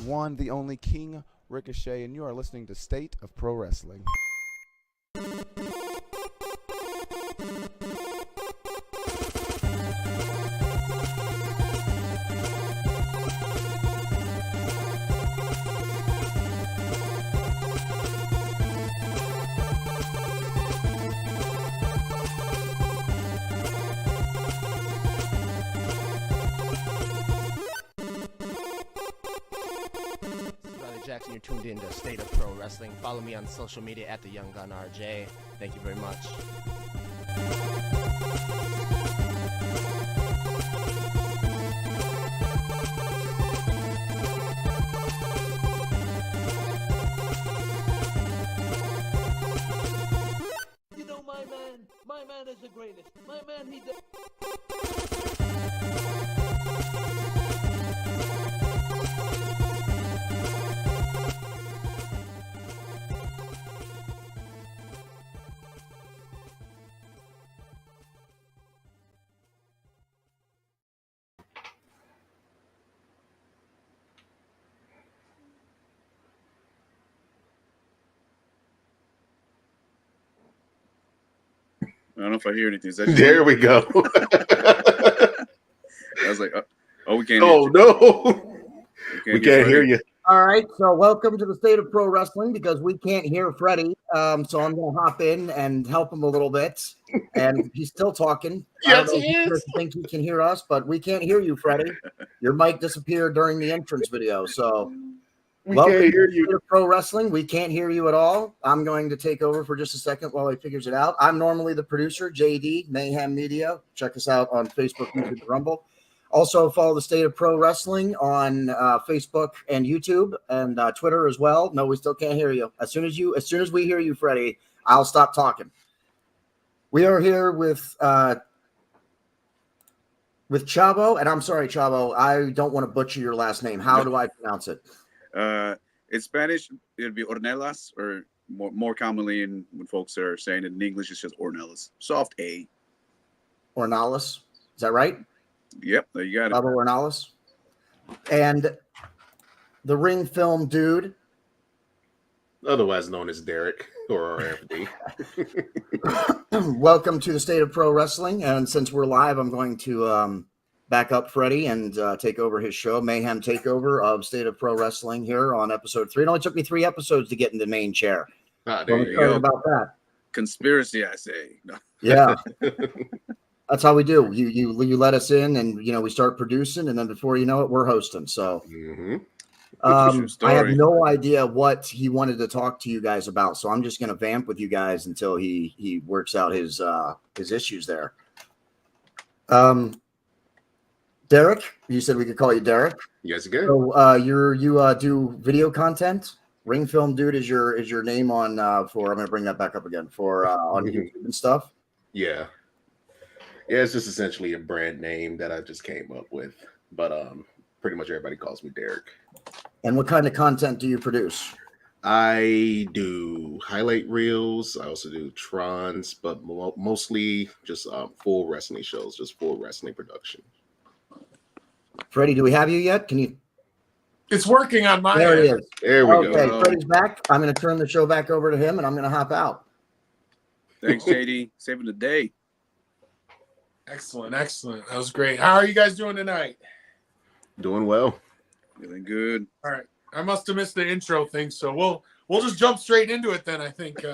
One, the only King Ricochet, and you are listening to State of Pro Wrestling. You're tuned in to State of Pro Wrestling. Follow me on social media at the Young Gun RJ. Thank you very much. You know, my man is the greatest. My man, he does. I don't know if I hear anything. Is that there we go. I was like, we can't hear you. No. We can't hear you. All right, so welcome to the State of Pro Wrestling because we can't hear Freddie. So I'm going to hop in and help him a little bit. And he's still talking. Yes, he is. I think he can hear us, but we can't hear you, Freddie. Your mic disappeared during the entrance video. So welcome can't hear you. To Pro Wrestling. We can't hear you at all. I'm going to take over for just a second while he figures it out. I'm normally the producer, JD, Mayhem Media. Check us out on Facebook, YouTube, Rumble. Also, follow the State of Pro Wrestling on Facebook and YouTube and Twitter as well. No, we still can't hear you. As soon as we hear you, Freddie, I'll stop talking. We are here with Chavo, and I'm sorry, Chavo, I don't want to butcher your last name. How do I pronounce it? In Spanish, it'd be Ornelas, or more commonly, when folks are saying it in English, it's just Ornelas. Soft A. Ornelas, is that right? Yep, there you got it. Chavo Ornelas. And the Ring Film Dude. Otherwise known as Derek or RFD. Welcome to the State of Pro Wrestling. And since we're live, I'm going to back up Freddie and take over his show, Mayhem Takeover of State of Pro Wrestling here on episode 3. It only took me 3 episodes to get in the main chair. There you go. About that. Conspiracy, I say. No. Yeah. That's how we do. You let us in, and we start producing, and then before you know it, we're hosting. So I have no idea what he wanted to talk to you guys about. So I'm just going to vamp with you guys until he works out his issues there. Derek, you said we could call you Derek. Yes, you can. So you do video content. Ring Film Dude is your name on for. I'm going to bring that back up again for on YouTube and stuff. Yeah. Yeah, it's just essentially a brand name that I just came up with. But pretty much everybody calls me Derek. And what kind of content do you produce? I do highlight reels. I also do trons, but mostly just full wrestling shows, just full wrestling production. Freddie, do we have you yet? Can you? It's working on my There end. it is. There we go. Okay, Freddie's back. I'm going to turn the show back over to him, and I'm going to hop out. Thanks, JD. Saving the day. Excellent. That was great. How are you guys doing tonight? Doing well. Feeling good. All right. I must have missed the intro thing, so we'll just jump straight into it then. I think.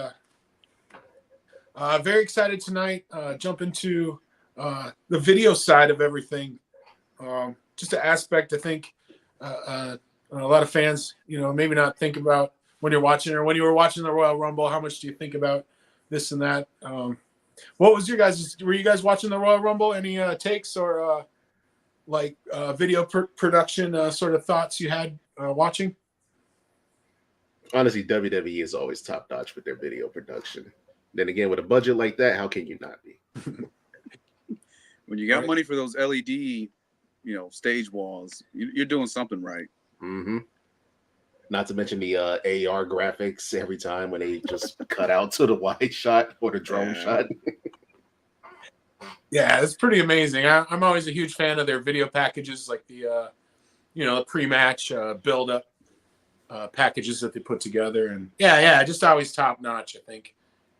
Very excited tonight. Jump into the video side of everything. Just an aspect I think a lot of fans, maybe not think about when you're watching or when you were watching the Royal Rumble. How much do you think about this and that? What was your guys? Were you guys watching the Royal Rumble? Any takes or video production sort of thoughts you had watching? Honestly, WWE is always top notch with their video production. Then again, with a budget like that, how can you not be? When you got Right. money for those LED, stage walls, you're doing something right. Mm-hmm. Not to mention the AR graphics every time when they just cut out to the wide shot or the drone Yeah. shot. Yeah, it's pretty amazing. I'm always a huge fan of their video packages, like the the pre-match build-up packages that they put together, and just always top notch. I think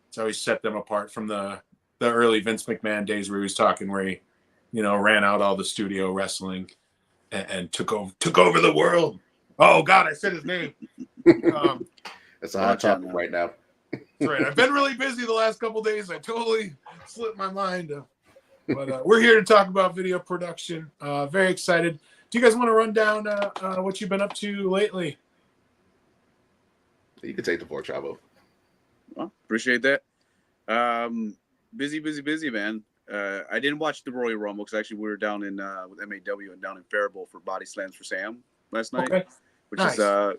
it's always set them apart from the early Vince McMahon days where he was talking, where he ran out all the studio wrestling and took over the world. Oh God, I said his name. That's a hot topic right now. That's right. I've been really busy the last couple of days. I totally slipped my mind. But we're here to talk about video production. Very excited. Do you guys want to run down what you've been up to lately? You can take the floor, Chavo. Well, appreciate that. Busy, man. I didn't watch the Royal Rumble because actually we were down in with MAW and down in Faribault for Body Slams for Sam last night, Okay. which Nice. is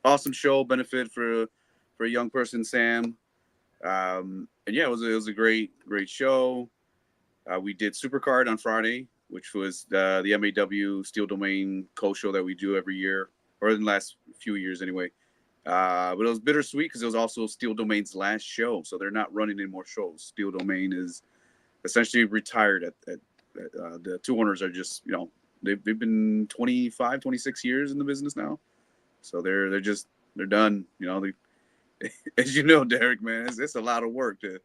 awesome show, benefit for a young person, Sam. And yeah, it was a great show. We did Supercard on Friday, which was the MAW Steel Domain co-show that we do every year, or in the last few years anyway. But it was bittersweet because it was also Steel Domain's last show, so they're not running any more shows. Steel Domain is essentially retired. The two owners are just they've been 25, 26 years in the business now, so they're done. As you know, Derek, man, it's a lot of work to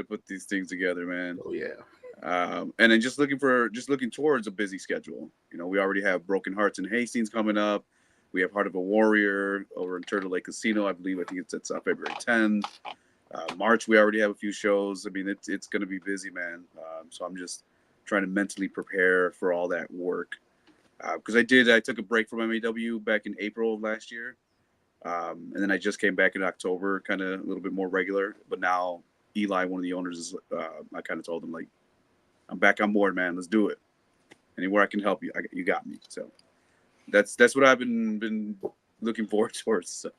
put these things together, man. Oh yeah. And then just looking towards a busy schedule. We already have Broken Hearts in Hastings coming up. We have Heart of a Warrior over in Turtle Lake Casino. I think it's February 10th. March, we already have a few shows. I mean, it's going to be busy, man. So I'm just trying to mentally prepare for all that work. Because I took a break from MAW back in April of last year. And then I just came back in October, kind of a little bit more regular. But now Eli, one of the owners, is I kind of told him, like, I'm back on board, man. Let's do it. Anywhere I can help you, you got me. So that's what I've been looking forward towards. So.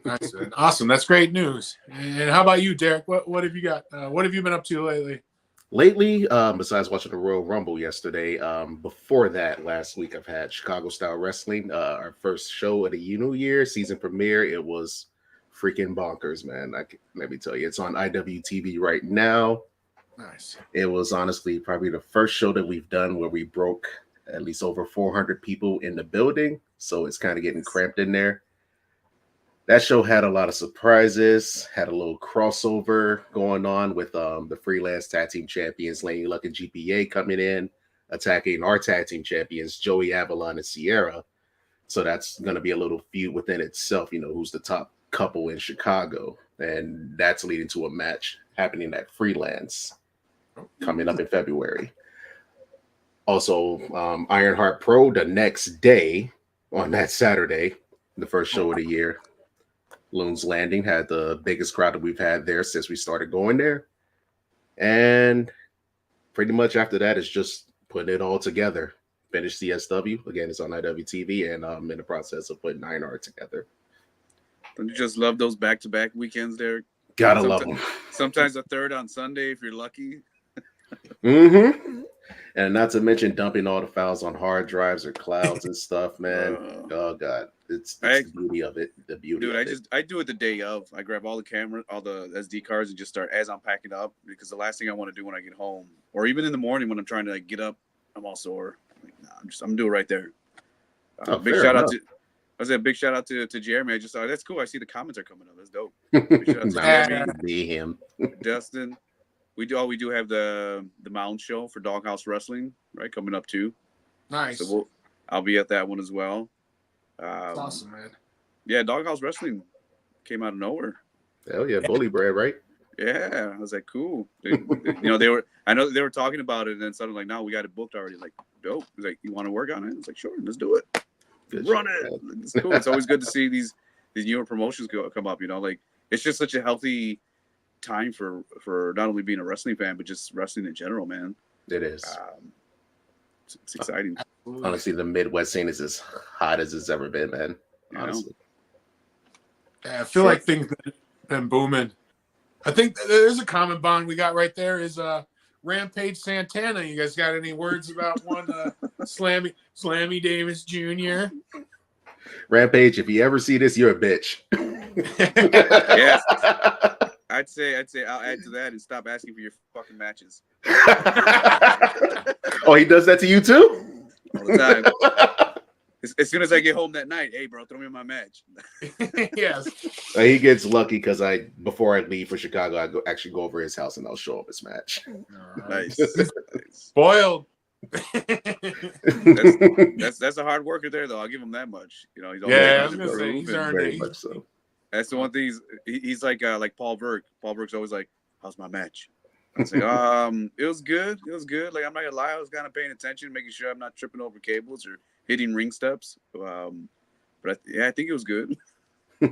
Nice, man. Awesome. That's great news. And how about you, Derek? What have you got? What have you been up to lately? Lately, besides watching the Royal Rumble yesterday, before that, last week, I've had Chicago Style Wrestling, our first show of the new year, season premiere. It was freaking bonkers, man. Let me tell you, it's on IWTV right now. Nice. It was honestly probably the first show that we've done where we broke at least over 400 people in the building. So it's kind of getting cramped in there. That show had a lot of surprises, had a little crossover going on with the freelance tag team champions, Laney Luck and GPA, coming in, attacking our tag team champions, Joey Avalon and Sierra. So that's going to be a little feud within itself, who's the top couple in Chicago. And that's leading to a match happening at Freelance coming up in February. Also, Ironheart Pro the next day on that Saturday, the first show of the year. Loon's Landing had the biggest crowd that we've had there since we started going there. And pretty much after that, it's just putting it all together. Finished CSW. Again, it's on IWTV, and I'm in the process of putting Ironheart together. Don't you just love those back-to-back weekends, Derek? Gotta love them. Sometimes a third on Sunday if you're lucky. Mm-hmm. And not to mention dumping all the files on hard drives or clouds and stuff, man. Oh God, it's the beauty of it. The beauty. Dude, I do it the day of. I grab all the camera, all the SD cards, and just start as I'm packing up, because the last thing I want to do when I get home, or even in the morning when I'm trying to get up, I'm all sore. Like, nah, I'm gonna do it right there. Big shout out to Jeremy. I just thought that's cool. I see the comments are coming up. That's dope. Big shout out to Jeremy, be him, Dustin. We do have the Mound show for Doghouse Wrestling, right, coming up too. Nice. So I'll be at that one as well. That's awesome, man. Yeah, Doghouse Wrestling came out of nowhere. Hell yeah, Bully Bread, right? Yeah, I was like, cool. I know they were talking about it, and then suddenly like, no, we got it booked already. Like, dope. He's like, you want to work on it? It's like, sure, let's do it. Good Run shit, it. man. It's cool. It's always good to see these newer promotions come up. Like it's just such a healthy time for not only being a wrestling fan, but just wrestling in general, man. It is. It's exciting. Honestly, the Midwest scene is as hot as it's ever been, man. Honestly. Yeah, I feel like things have been booming. I think there's a common bond we got right there is Rampage Santana. You guys got any words about one Slammy Davis Jr.? Rampage, if you ever see this, you're a bitch. Yes. I'd say I'll add to that and stop asking for your fucking matches. Oh, he does that to you too? All the time. As soon as I get home that night, hey bro, throw me in my match. Yes. He gets lucky because before I leave for Chicago, I actually go over his house and I'll show up his match. Nice. Spoiled. That's a hard worker there, though. I'll give him that much. He's always I was gonna say he's earned very it. much so. That's the one thing. He's like Paul Berg. Paul Berg's always like, "How's my match?" I was like, it was good. It was good. Like I'm not gonna lie, I was kind of paying attention, making sure I'm not tripping over cables or hitting ring steps. But I think it was good. Oh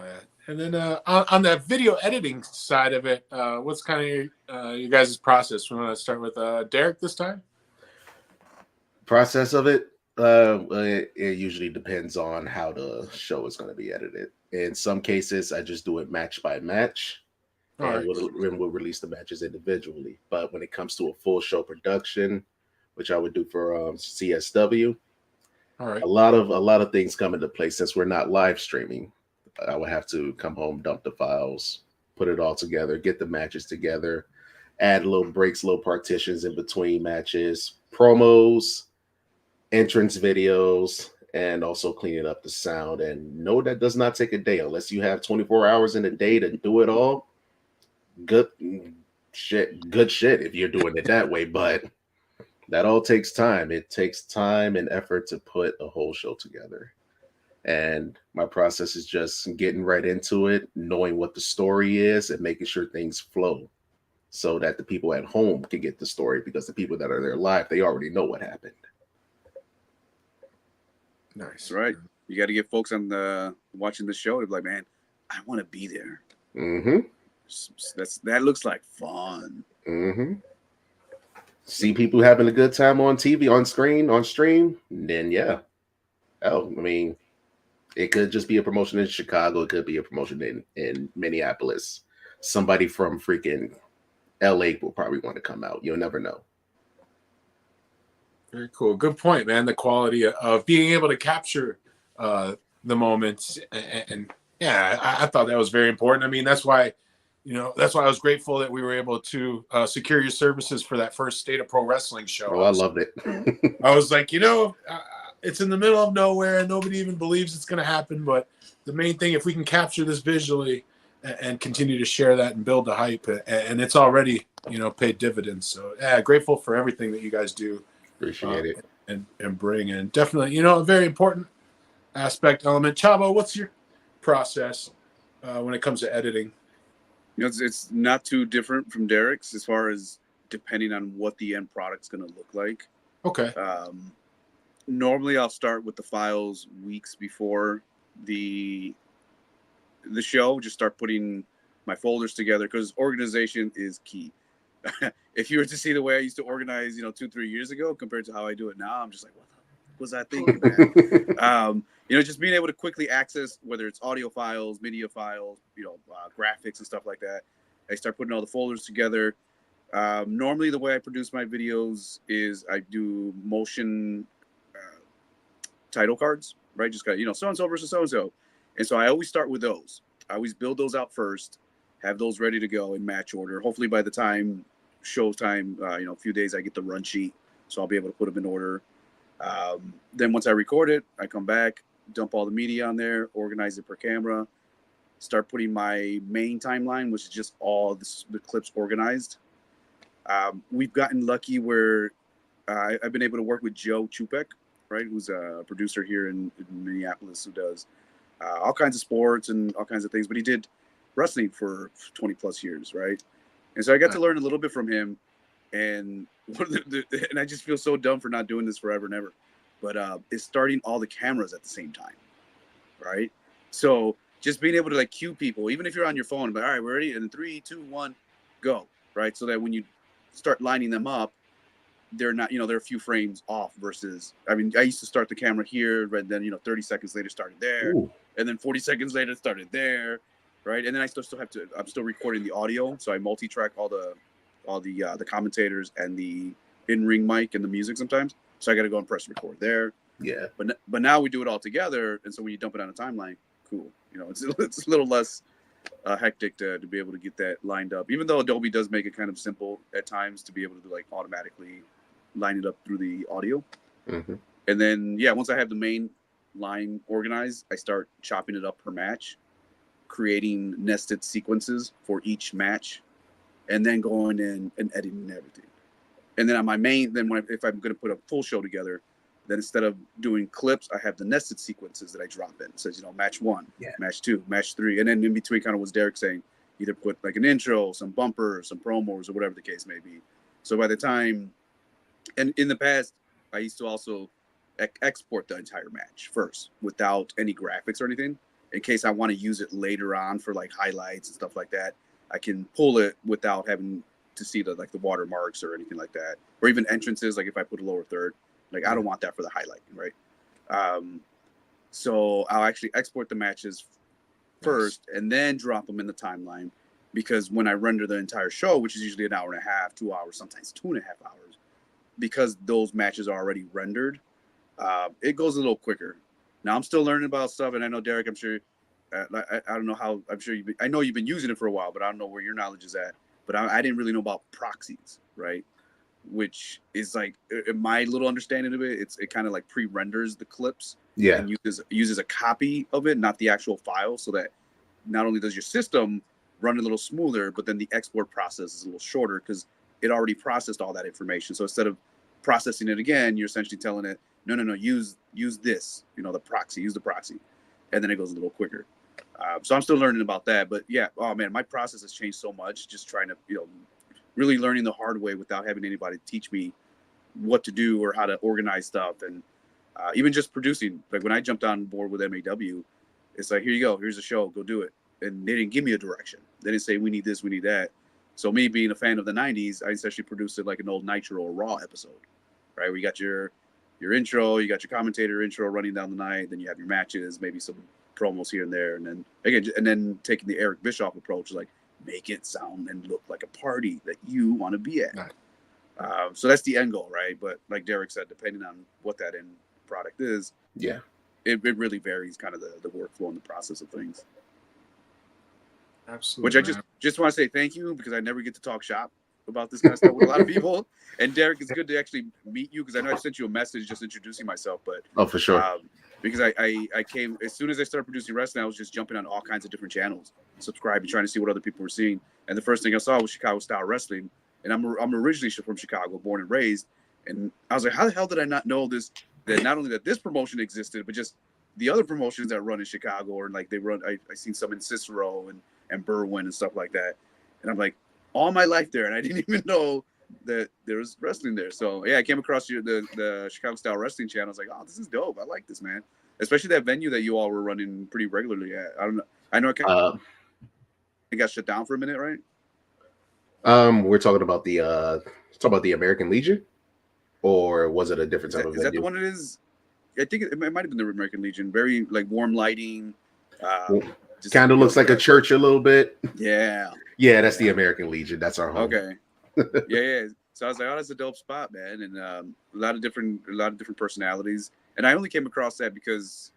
yeah. And then on the video editing side of it, what's kind of your guys' process? We want to start with Derek this time. Process of it, it usually depends on how the show is going to be edited. In some cases, I just do it match by match, and we'll release the matches individually. But when it comes to a full show production, which I would do for CSW, a lot of things come into play. Since we're not live streaming, I would have to come home, dump the files, put it all together, get the matches together, add little breaks, little partitions in between matches, promos, entrance videos, and also cleaning up the sound. And no, that does not take a day unless you have 24 hours in a day to do it all. Good shit if you're doing it that way, but that all takes time. It takes time and effort to put a whole show together. And my process is just getting right into it, knowing what the story is, and making sure things flow so that the people at home can get the story, because the people that are there live, they already know what happened. Nice. Right. You got to get folks on watching the show to be like, man, I want to be there. Mm-hmm. That looks like fun. Mm-hmm. See people having a good time on TV, on screen, on stream, then yeah. Oh, I mean, it could just be a promotion in Chicago. It could be a promotion in Minneapolis. Somebody from freaking LA will probably want to come out. You'll never know. Very cool. Good point, man. The quality of being able to capture the moments. And yeah, I thought that was very important. I mean, that's why I was grateful that we were able to secure your services for that first State of Pro Wrestling show. Oh, I loved it. I was like, it's in the middle of nowhere and nobody even believes it's going to happen. But the main thing, if we can capture this visually and continue to share that and build the hype, and it's already, paid dividends. So yeah, grateful for everything that you guys do. Appreciate it. And bring in. Definitely, a very important element. Chavo, what's your process when it comes to editing? It's not too different from Derek's as far as depending on what the end product's going to look like. Okay. Normally, I'll start with the files weeks before the show. Just start putting my folders together because organization is key. If you were to see the way I used to organize, 2-3 years ago compared to how I do it now, I'm just like, what was I thinking, man? Just being able to quickly access whether it's audio files, media files, graphics and stuff like that. I start putting all the folders together. Normally, the way I produce my videos is I do motion title cards, right? Just got, so-and-so versus so-and-so. And so I always start with those. I always build those out first, have those ready to go in match order. Hopefully by the time showtime, a few days, I get the run sheet. So I'll be able to put them in order. Then once I record it, I come back, dump all the media on there, organize it per camera, start putting my main timeline, which is just all the clips organized. We've gotten lucky where I've been able to work with Joe Chupek, right? Who's a producer here in Minneapolis who does all kinds of sports and all kinds of things. But he did wrestling for 20 plus years, right? And so I got to learn a little bit from him. And and I just feel so dumb for not doing this forever and ever. But is starting all the cameras at the same time, right? So just being able to like cue people, even if you're on your phone, but all right, we're ready, and 3, 2, 1, go, right? So that when you start lining them up, they're not, they're a few frames off versus, I mean, I used to start the camera here, but then 30 seconds later started there, Ooh. and then 40 seconds later started there, right? And then I'm still recording the audio, so I multi-track all the commentators and the in-ring mic and the music sometimes. So I got to go and press record there. Yeah. But now we do it all together, and so when you dump it on a timeline, cool. It's a little less hectic to be able to get that lined up. Even though Adobe does make it kind of simple at times to be able to like automatically line it up through the audio. Mm-hmm. And then once I have the main line organized, I start chopping it up per match, creating nested sequences for each match, and then going in and editing everything. And then on my main, if I'm going to put a full show together, then instead of doing clips, I have the nested sequences that I drop in. It says, match 1, match 2, match 3. And then in between, kind of what Derek saying, either put like an intro, some bumpers, some promos, or whatever the case may be. So by the time, and in the past, I used to also export the entire match first without any graphics or anything, in case I want to use it later on for like highlights and stuff like that. I can pull it without having to see the watermarks or anything like that, or even entrances. Like if I put a lower third, like I don't want that for the highlighting, right? So I'll actually export the matches first and then drop them in the timeline, because when I render the entire show, which is usually an hour and a half, 2 hours, sometimes 2.5 hours, because those matches are already rendered, it goes a little quicker. Now I'm still learning about stuff, and I know Derek, I'm sure. I don't know how. I'm sure I know you've been using it for a while, but I don't know where your knowledge is at. But I didn't really know about proxies, right? Which is like, in my little understanding of it, it kind of like pre-renders the clips, and uses a copy of it, not the actual file, so that not only does your system run a little smoother, but then the export process is a little shorter because it already processed all that information. So instead of processing it again, you're essentially telling it, no, use this, the proxy, use the proxy, and then it goes a little quicker. So I'm still learning about that, but oh man, my process has changed so much. Just trying to, really learning the hard way without having anybody teach me what to do or how to organize stuff. And even just producing, like when I jumped on board with MAW, it's like, here you go, here's a show, go do it. And they didn't give me a direction. They didn't say, we need this, we need that. So me being a fan of the 90s, I essentially produced it like an old Nitro or Raw episode, right? Where you got your intro, you got your commentator intro running down the night, then you have your matches, maybe some promos here and there, and then again, taking the Eric Bischoff approach, like make it sound and look like a party that you want to be at. Nice. So that's the end goal, right? But like Derek said, depending on what that end product is, it really varies, kind of the workflow and the process of things. Absolutely. Which I just want to say thank you, because I never get to talk shop about this kind of stuff with a lot of people. And Derek, it's good to actually meet you, because I know I sent you a message just introducing myself, but for sure. Because I came, as soon as I started producing wrestling, I was just jumping on all kinds of different channels, subscribing, trying to see what other people were seeing. And the first thing I saw was Chicago style wrestling. And I'm originally from Chicago, born and raised. And I was like, how the hell did I not know this? That not only that this promotion existed, but just the other promotions that run in Chicago, or like they run, I seen some in Cicero and Berwyn and stuff like that. And I'm like, all my life there, and I didn't even know that there was wrestling there. So I came across the Chicago style wrestling channel. I was like, oh, this is dope. I like this, man. Especially that venue that you all were running pretty regularly at. I don't know. I know it got shut down for a minute, right? We're talking about the American Legion, or was it a different type of venue? Is that the one it is? I think it might have been the American Legion. Very like warm lighting. Kind of looks like a church a little bit. Yeah, that's the American Legion. That's our home. Okay. Yeah. So I was like, oh, that's a dope spot, man. And a lot of different personalities. And I only came across that because,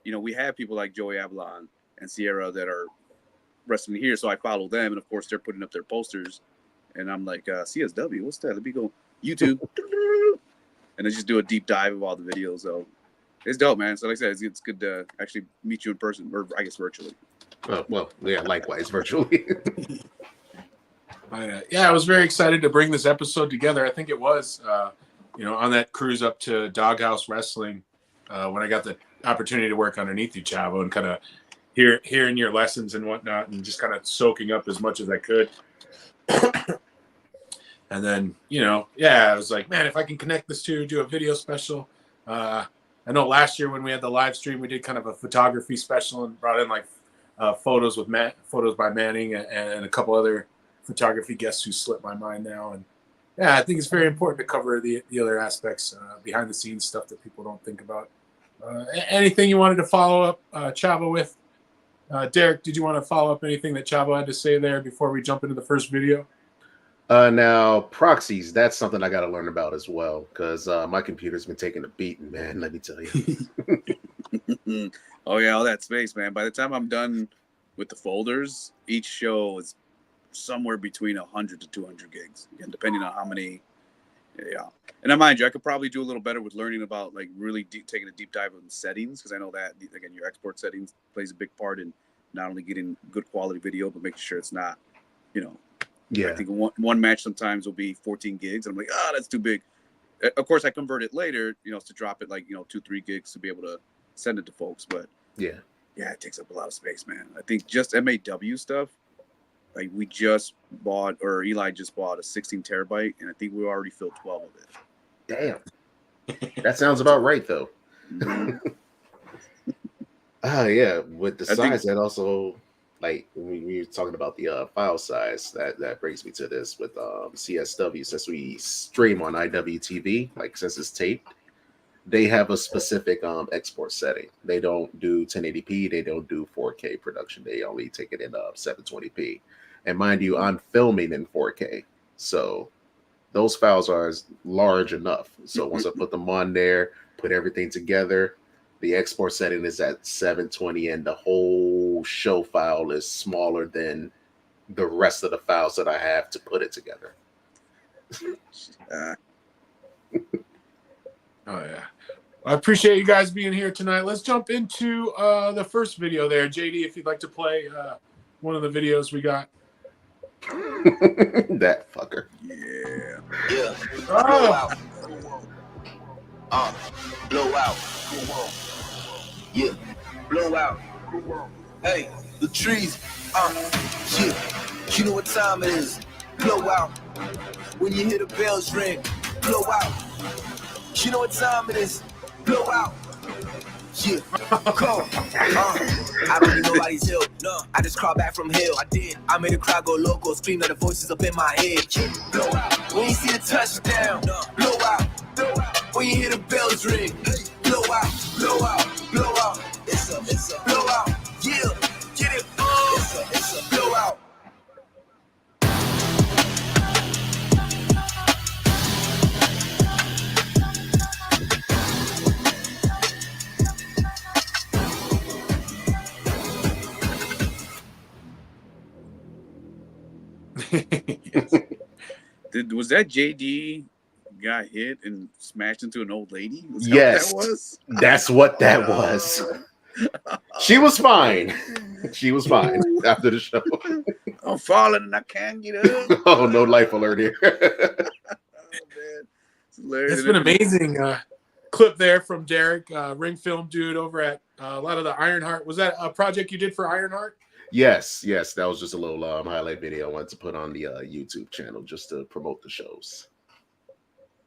we have people like Joey Avalon and Sierra that are wrestling here. So I follow them. And of course, they're putting up their posters. And I'm like, CSW, what's that? Let me go YouTube. And I just do a deep dive of all the videos. So it's dope, man. So like I said, it's good to actually meet you in person, or I guess virtually. Well, yeah, likewise, virtually. I was very excited to bring this episode together. I think it was on that cruise up to Doghouse Wrestling, when I got the opportunity to work underneath you, Chavo, and kind of hearing your lessons and whatnot, and just kind of soaking up as much as I could. And then, I was like, man, if I can connect this to do a video special. I know last year when we had the live stream, we did kind of a photography special and brought in like photos by Manning and a couple other photography guests who slipped my mind now. And yeah, I think it's very important to cover the other aspects, behind the scenes stuff that people don't think about. Anything you wanted to follow up Chavo with? Derek, did you want to follow up anything that Chavo had to say there before we jump into the first video? Now proxies, that's something I got to learn about as well, because my computer's been taking a beating, man. Let me tell you. Oh yeah, all that space, man. By the time I'm done with the folders, each show is somewhere between 100 to 200 gigs, again, depending on how many. Yeah, and I mind you, I could probably do a little better with learning about like really taking a deep dive on settings, because I know that again, your export settings plays a big part in not only getting good quality video, but making sure it's not, Yeah, I think one match sometimes will be 14 gigs, and I'm like, that's too big. Of course, I convert it later, to drop it like 2-3 gigs to be able to send it to folks. But yeah, it takes up a lot of space, man. I think just MAW stuff, like we just bought, or Eli just bought a 16 terabyte, and I think we already filled 12 of it. Damn, that sounds about right though. Mm-hmm. Yeah, with the size, that also. Like when we were talking about the file size, that brings me to this with CSW. Since we stream on IWTV, like since it's taped, they have a specific export setting. They don't do 1080p. They don't do 4K production. They only take it in 720p. And mind you, I'm filming in 4K, so those files are large enough. So once I put them on there, put everything together, the export setting is at 720, and the whole show file is smaller than the rest of the files that I have to put it together. Oh yeah, I appreciate you guys being here tonight. Let's jump into the first video there, JD. If you'd like to play one of the videos we got. That fucker. Yeah. Blow out. Yeah. Blow out. Hey, the trees. Yeah. You know what time it is. Blow out. When you hear the bells ring. Blow out. You know what time it is. Blow out. Yeah, come on. I don't need nobody's help. No, I just crawled back from hell. I did. I made the crowd go loco, scream at the voices up in my head. Blow out. When you see the touchdown, blow out. Blow out. When you hear the bells ring, blow out. Blow out. Blow out. It's a blow out. Yeah, get it. It's a blow out. Was that JD got hit and smashed into an old lady? Yes, what that was? That's what that was. She was fine. She was fine after the show. I'm falling and I can't get up. Oh, no life alert here. It's been amazing. Clip there from Derek, ring film dude over at a lot of the Ironheart. Was that a project you did for Ironheart? Yes, that was just a little highlight video I wanted to put on the YouTube channel just to promote the shows.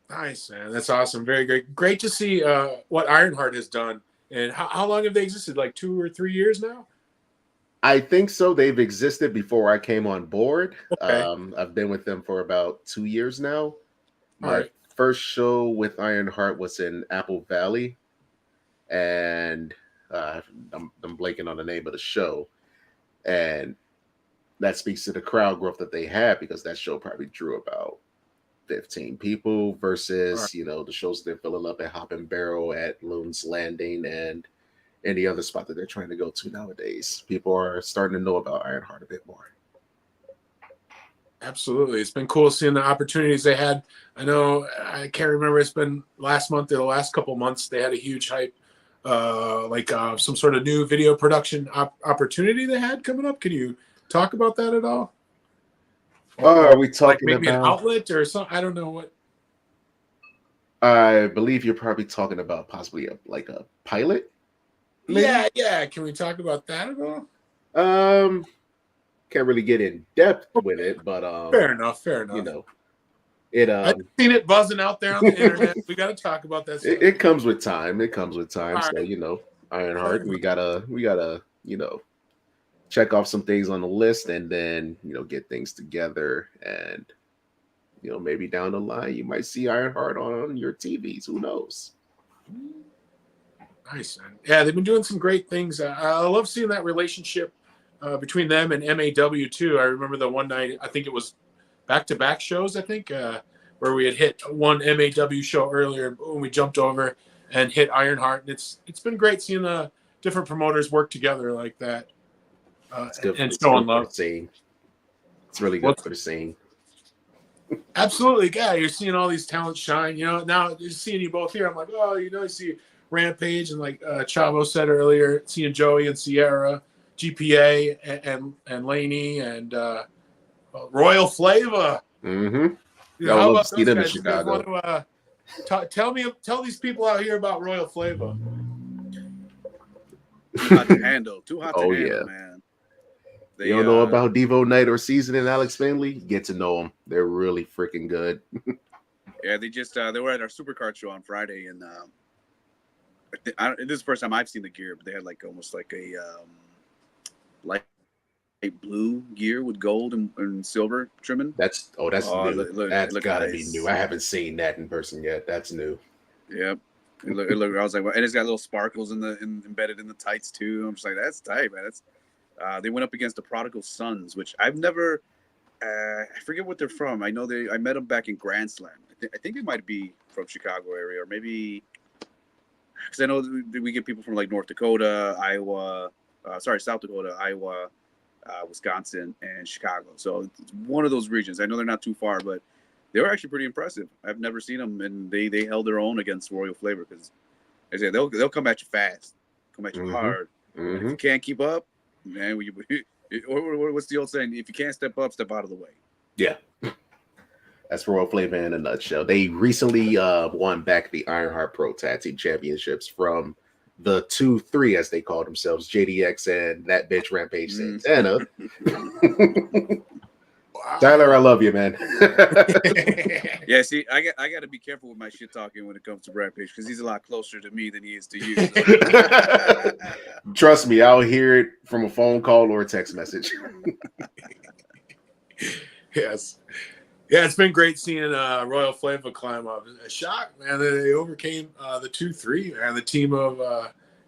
Nice, man. That's awesome. Very great. Great to see what Ironheart has done. And how long have they existed? Like 2 or 3 years now? I think so. They've existed before I came on board. Okay. I've been with them for about 2 years now. My first show with Ironheart was in Apple Valley. And I'm blanking on the name of the show. And that speaks to the crowd growth that they had, because that show probably drew about 15 people versus, the shows they're filling up at Hop and Barrel, at Loon's Landing, and any other spot that they're trying to go to nowadays. People are starting to know about Ironheart a bit more. Absolutely. It's been cool seeing the opportunities they had. I know, I can't remember, it's been last month or the last couple months, they had a huge hype. Some sort of new video production opportunity they had coming up. Can you talk about that at all? Are we talking maybe about an outlet or something? I don't know what. I believe you're probably talking about possibly a pilot. Maybe? Yeah. Can we talk about that at all? Can't really get in depth with it, but Fair enough. you know, it I've seen it buzzing out there on the internet. We got to talk about that stuff. it comes with time. It comes with time. All So right. Ironheart, we gotta check off some things on the list, and then get things together, and maybe down the line you might see Ironheart on your TVs. Who knows? Nice, man. Yeah, they've been doing some great things. I love seeing that relationship between them and MAW too. I remember the one night, I think it was back-to-back shows, I think, where we had hit one MAW show earlier when we jumped over and hit Ironheart. And it's been great seeing the different promoters work together like that. It's good. And It's showing good for love. the scene. It's really good for the scene. Absolutely, yeah. You're seeing all these talents shine. Now seeing you both here, I'm like, oh, you see Rampage and like Chavo said earlier, seeing Joey and Sierra, GPA and Laney and Royal Flavor. Mm-hmm. How about those them in guys? You guys Chicago. want to tell these people out here about Royal Flavor? Too hot to handle. Too hot to handle, yeah. Man. You don't know about Devo Knight or Season and Alex Finley? Get to know them. They're really freaking good. Yeah, they just they were at our Supercard show on Friday, and this is the first time I've seen the gear, but they had like almost like a light blue gear with gold and silver trimming. That's new. That's gotta nice. be new. I haven't seen that in person yet. That's new. Yep. It looked, I was like, well, and it's got little sparkles embedded in the tights too. I'm just like, that's tight, man. That's they went up against the Prodigal Sons, which I've never. I forget what they're from. I know I met them back in Grand Slam. I think they might be from Chicago area, or maybe because I know we get people from like North Dakota, Iowa, South Dakota, Iowa, Wisconsin, and Chicago. So it's one of those regions. I know they're not too far, but they were actually pretty impressive. I've never seen them, and they held their own against Royal Flavor because I say they'll come at you fast, come at you hard. Mm-hmm. If you can't keep up, man, what's the old saying? If you can't step up, step out of the way. Yeah. That's Royal Flavor in a nutshell. They recently won back the Ironheart Pro Tag Team Championships from the 2-3, as they call themselves, JDX and that bitch Rampage Santana. Wow. Tyler, I love you, man. Yeah, see, I got to be careful with my shit talking when it comes to Rampage because he's a lot closer to me than he is to you. So. Trust me, I'll hear it from a phone call or a text message. Yes. Yeah, it's been great seeing Royal Flavor climb up. A shock, man. They overcame the 2-3 and the team of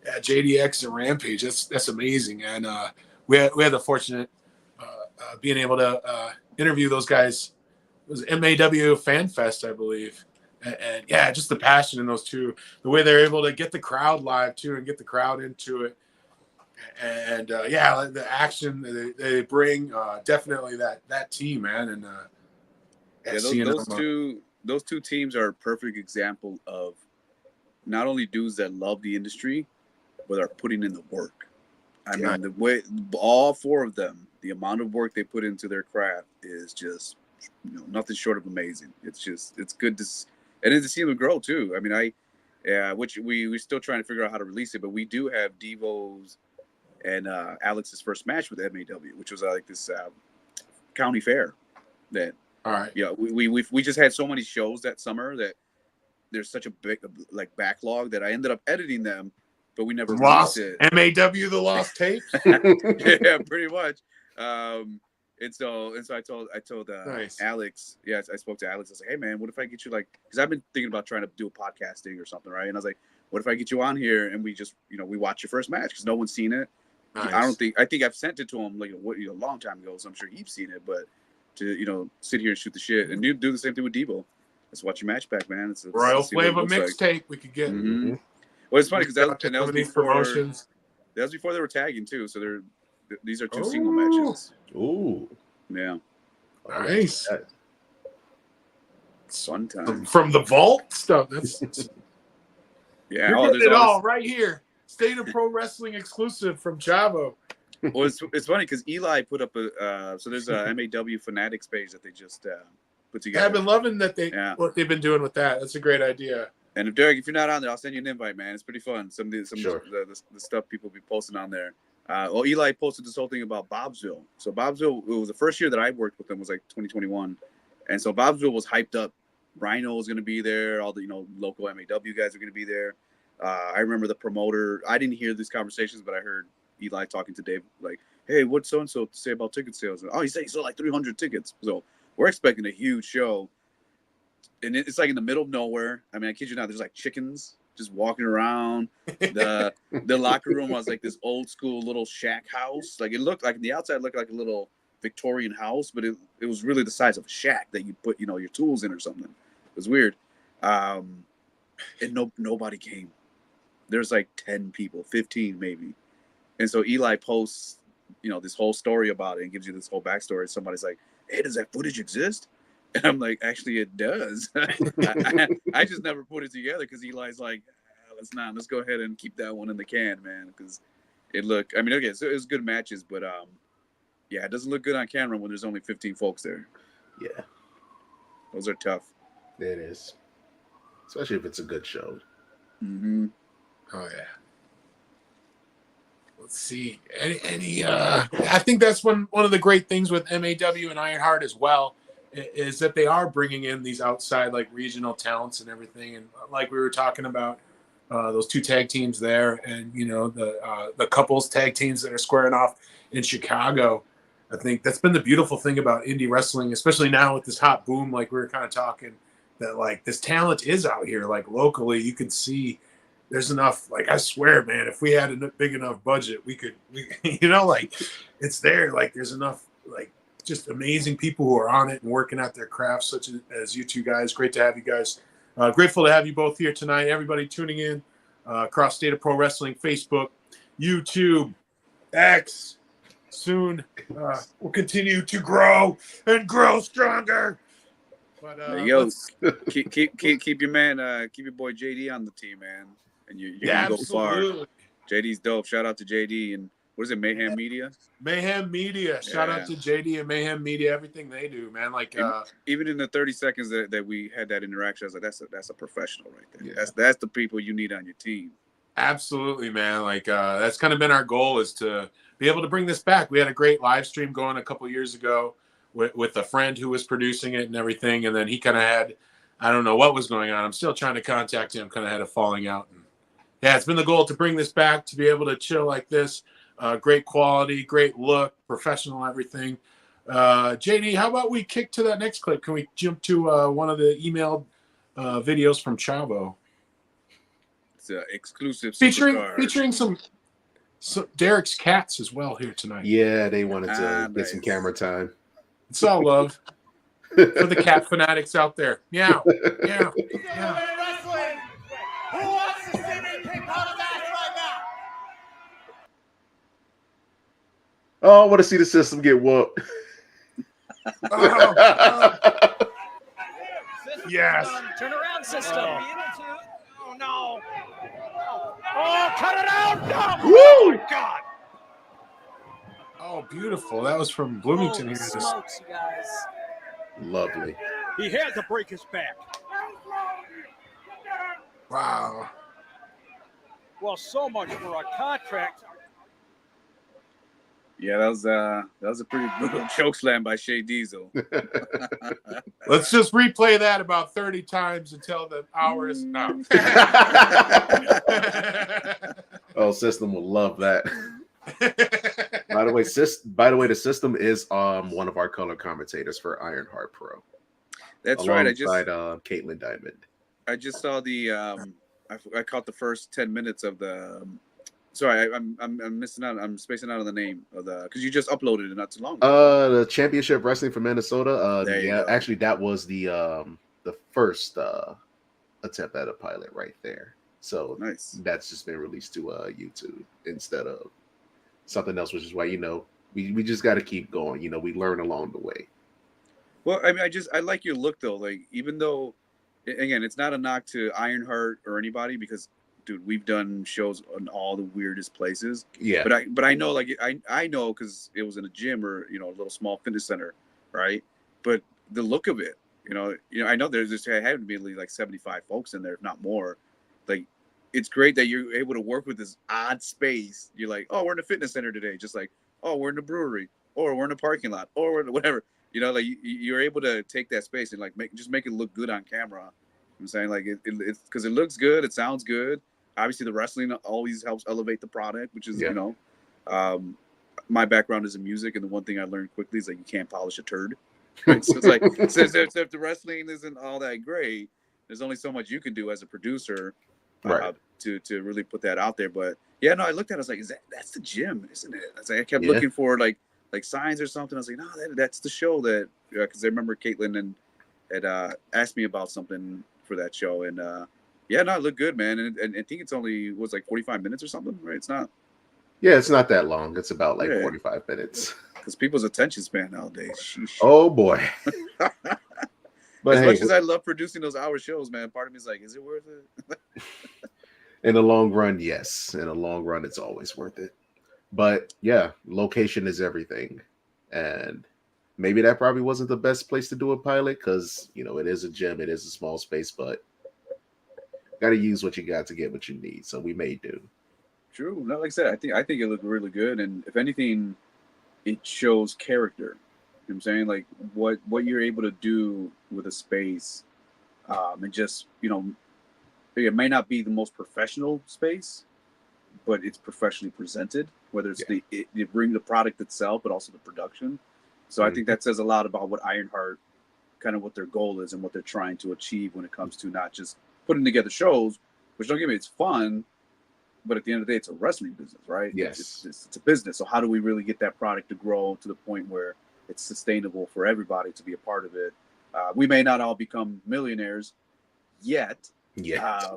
JDX and Rampage. That's amazing. And we had the fortunate being able to interview those guys. It was MAW Fan Fest, I believe. And yeah, just the passion in those two, the way they're able to get the crowd live too and get the crowd into it. And yeah, the action they bring, definitely that team, man. And those two teams are a perfect example of not only dudes that love the industry, but are putting in the work. I mean, the way all four of them, the amount of work they put into their craft is just nothing short of amazing. It's good to see them grow too. I mean, which we're still trying to figure out how to release it, but we do have Devo's and Alex's first match with MAW, which was like this county fair. That all right, yeah, we just had so many shows that summer that there's such a big backlog that I ended up editing them, but we never lost it. MAW the lost tapes. Yeah, pretty much. And so I told nice. Alex. Yes, I spoke to Alex. I was like, hey man, what if I get you because I've been thinking about trying to do a podcasting or something, right? And I was like, what if I get you on here and we just we watch your first match because no one's seen it. Nice. I think I've sent it to him a long time ago, so I'm sure you've seen it, but to sit here and shoot the shit and do the same thing with Devo. Let's watch your match back, man. It's Royal Flavor mixtape we could get. Mm-hmm. Well, it's funny because that was before promotions. That was before they were tagging too. So these are two single matches. Ooh, yeah, nice. Fun time from the vault stuff. That's yeah. You're getting it all right here. State of Pro Wrestling exclusive from Chavo. Well, it's funny because Eli put up so there's a MAW Fanatics page that they just put together. I've been loving that Yeah. what they've been doing with that. That's a great idea. And if Derek, if you're not on there, I'll send you an invite, man. It's pretty fun. Some of Sure. the stuff people be posting on there. Well, Eli posted this whole thing about Bobsville. So Bobsville, it was the first year that I worked with them was like 2021, and so Bobsville was hyped up. Rhino was going to be there. All the local MAW guys are going to be there. I remember the promoter. I didn't hear these conversations, but I heard Eli talking to Dave like, "Hey, what's so and so say about ticket sales?" And, oh, he said he sold like 300 tickets. So we're expecting a huge show. And it's like in the middle of nowhere. I mean, I kid you not, there's like chickens just walking around. The locker room was like this old school little shack house. Like it looked like the outside looked like a little Victorian house, but it was really the size of a shack that you'd put your tools in or something. It was weird. And nobody came. There's like 10 people, 15 maybe. And so Eli posts, this whole story about it and gives you this whole backstory. Somebody's like, "Hey, does that footage exist?" And I'm like, actually, it does. I just never put it together because Eli's like, let's go ahead and keep that one in the can, man. Because okay, so it was good matches, but yeah, it doesn't look good on camera when there's only 15 folks there. Yeah, those are tough. It is, especially if it's a good show. Mm-hmm. Oh yeah. Let's see. I think that's one of the great things with MAW and Ironheart as well, is that they are bringing in these outside like regional talents and everything. And like we were talking about, those two tag teams there, and the couples tag teams that are squaring off in Chicago. I think that's been the beautiful thing about indie wrestling, especially now with this hot boom. Like we were kind of talking, that like this talent is out here. Like locally, you can see there's enough. Like I swear, man, if we had a big enough budget, we like it's there. Like there's enough like just amazing people who are on it and working at their craft, such as you two guys. Great to have you guys. Grateful to have you both here tonight. Everybody tuning in across State of Pro Wrestling, Facebook, YouTube, X. Soon we'll continue to grow and grow stronger. But yo, keep your man, keep your boy JD on the team, man, and you're gonna go far. JD's dope. Shout out to JD and what is it, Mayhem Media? Mayhem Media. Shout out to JD and Mayhem Media. Everything they do, man. Like even in the 30 seconds that we had that interaction, I was like, that's a professional right there. Yeah. That's the people you need on your team. Absolutely, man. Like that's kind of been our goal, is to be able to bring this back. We had a great live stream going a couple years ago with a friend who was producing it and everything, and then he kind of had, I don't know what was going on. I'm still trying to contact him. Kind of had a falling out. And yeah, it's been the goal to bring this back, to be able to chill like this. Great quality, great look, professional, everything. JD, how about we kick to that next clip? Can we jump to one of the emailed videos from Chavo? It's exclusive featuring some Derek's cats as well here tonight. Yeah, they wanted to get nice. some camera time. It's all love for the cat fanatics out there. Meow, meow, meow. Who wants to see me kick out of that right now? Oh, I want to see the system get whooped. Yes. Turn around, system. Oh no. Oh, cut it out! No! Woo! Oh my God! Oh, beautiful. That was from Bloomington here. Smokes, you guys. Lovely. He had to break his back. Wow. Well, so much for a contract. Yeah, that was a pretty brutal choke slam by Shea Diesel. Let's just replay that about 30 times until the hour is now. Oh, system will love that. By the way, the system is one of our color commentators for Ironheart Pro. That's right. Alongside Caitlin Diamond. I just saw the I caught the first 10 minutes of the sorry, I'm missing out. I'm spacing out on the name of the, because you just uploaded it not too long ago. The Championship Wrestling from Minnesota. Yeah, actually, that was the first attempt at a pilot right there. So nice. That's just been released to YouTube instead of something else, which is why we just got to keep going. We learn along the way. Well, I mean, I like your look though. Like, even though, again, it's not a knock to Ironheart or anybody, because dude, we've done shows on all the weirdest places. Yeah. But I know, like, I know because it was in a gym or a little small fitness center, right? But the look of it, I know there's just had to be like 75 folks in there, if not more. Like, it's great that you're able to work with this odd space. You're like, oh, we're in a fitness center today, just like, oh, we're in the brewery, or we're in a parking lot, or we're in whatever. Like you're able to take that space and like make it look good on camera. I'm saying, like, it's because it looks good, it sounds good. Obviously, the wrestling always helps elevate the product, which is my background is in music, and the one thing I learned quickly is like you can't polish a turd. Right? So it's like, if the wrestling isn't all that great, there's only so much you can do as a producer, Right. to really put that out there. But yeah, no, I looked at it, I was like, that's the gym, isn't it? I kept looking for like signs or something. I was like, no, that's the show that, because I remember Caitlin had asked me about something for that show, and yeah, no, it looked good, man. And I think it's only was like 45 minutes or something, right? It's not. Yeah, it's not that long. It's about like Yeah. 45 minutes. Because people's attention span nowadays. Sheesh. Oh boy. But As hey, much as I love producing those hour shows, man, part of me is like, is it worth it? in the long run, yes. In the long run, it's always worth it. But yeah, location is everything. And maybe that probably wasn't the best place to do a pilot because, it is a gym, it is a small space, but got to use what you got to get what you need. So we may do. True. No, like I said, I think it looked really good. And if anything, it shows character. You know what I'm saying? Like what you're able to do with a space, and just, it may not be the most professional space, but it's professionally presented, whether it's you bring the product itself, but also the production. So I think that says a lot about what Ironheart, kind of what their goal is and what they're trying to achieve when it comes to not just putting together shows, which, don't get me, it's fun, but at the end of the day, it's a wrestling business, right? Yes. It's a business. So how do we really get that product to grow to the point where it's sustainable for everybody to be a part of it? We may not all become millionaires yet. Yeah.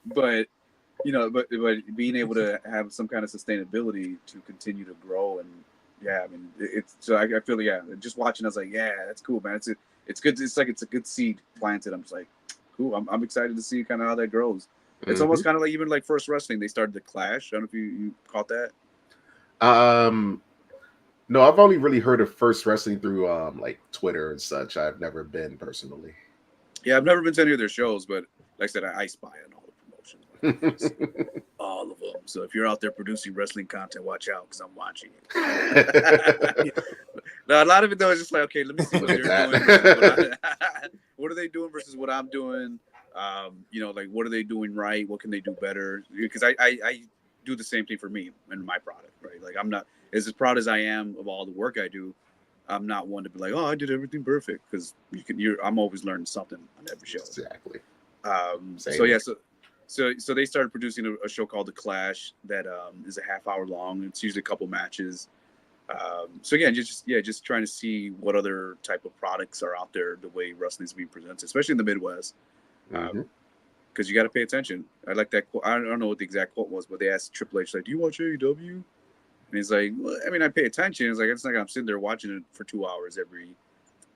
But but being able to have some kind of sustainability to continue to grow, and it's so I feel just watching, I was like, yeah, that's cool, man. It's good. It's like it's a good seed planted. I'm just like, cool. I'm excited to see kind of how that grows. It's almost kind of like even like First Wrestling. They started the Clash. I don't know if you caught that. No, I've only really heard of First Wrestling through like Twitter and such. I've never been personally. Yeah, I've never been to any of their shows, but like I said, I spy on all the promotions. All of them. So if you're out there producing wrestling content, watch out, because I'm watching it. No, a lot of it though is just like, okay, let me see what they're doing. What are they doing versus what I'm doing? Like, what are they doing right? What can they do better? Because I do the same thing for me and my product, right? Like, I'm not as proud as I am of all the work I do. I'm not one to be like, oh, I did everything perfect, because I'm always learning something on every show. Exactly. So they started producing a show called The Clash that is a half-hour long. It's usually a couple matches. So again, just trying to see what other type of products are out there, the way wrestling's being presented, especially in the Midwest. Because you got to pay attention. I like that quote. I don't know what the exact quote was, but they asked Triple H, like, do you watch AEW? And he's like, well, I mean, I pay attention. It's like, it's not like I'm sitting there watching it for 2 hours every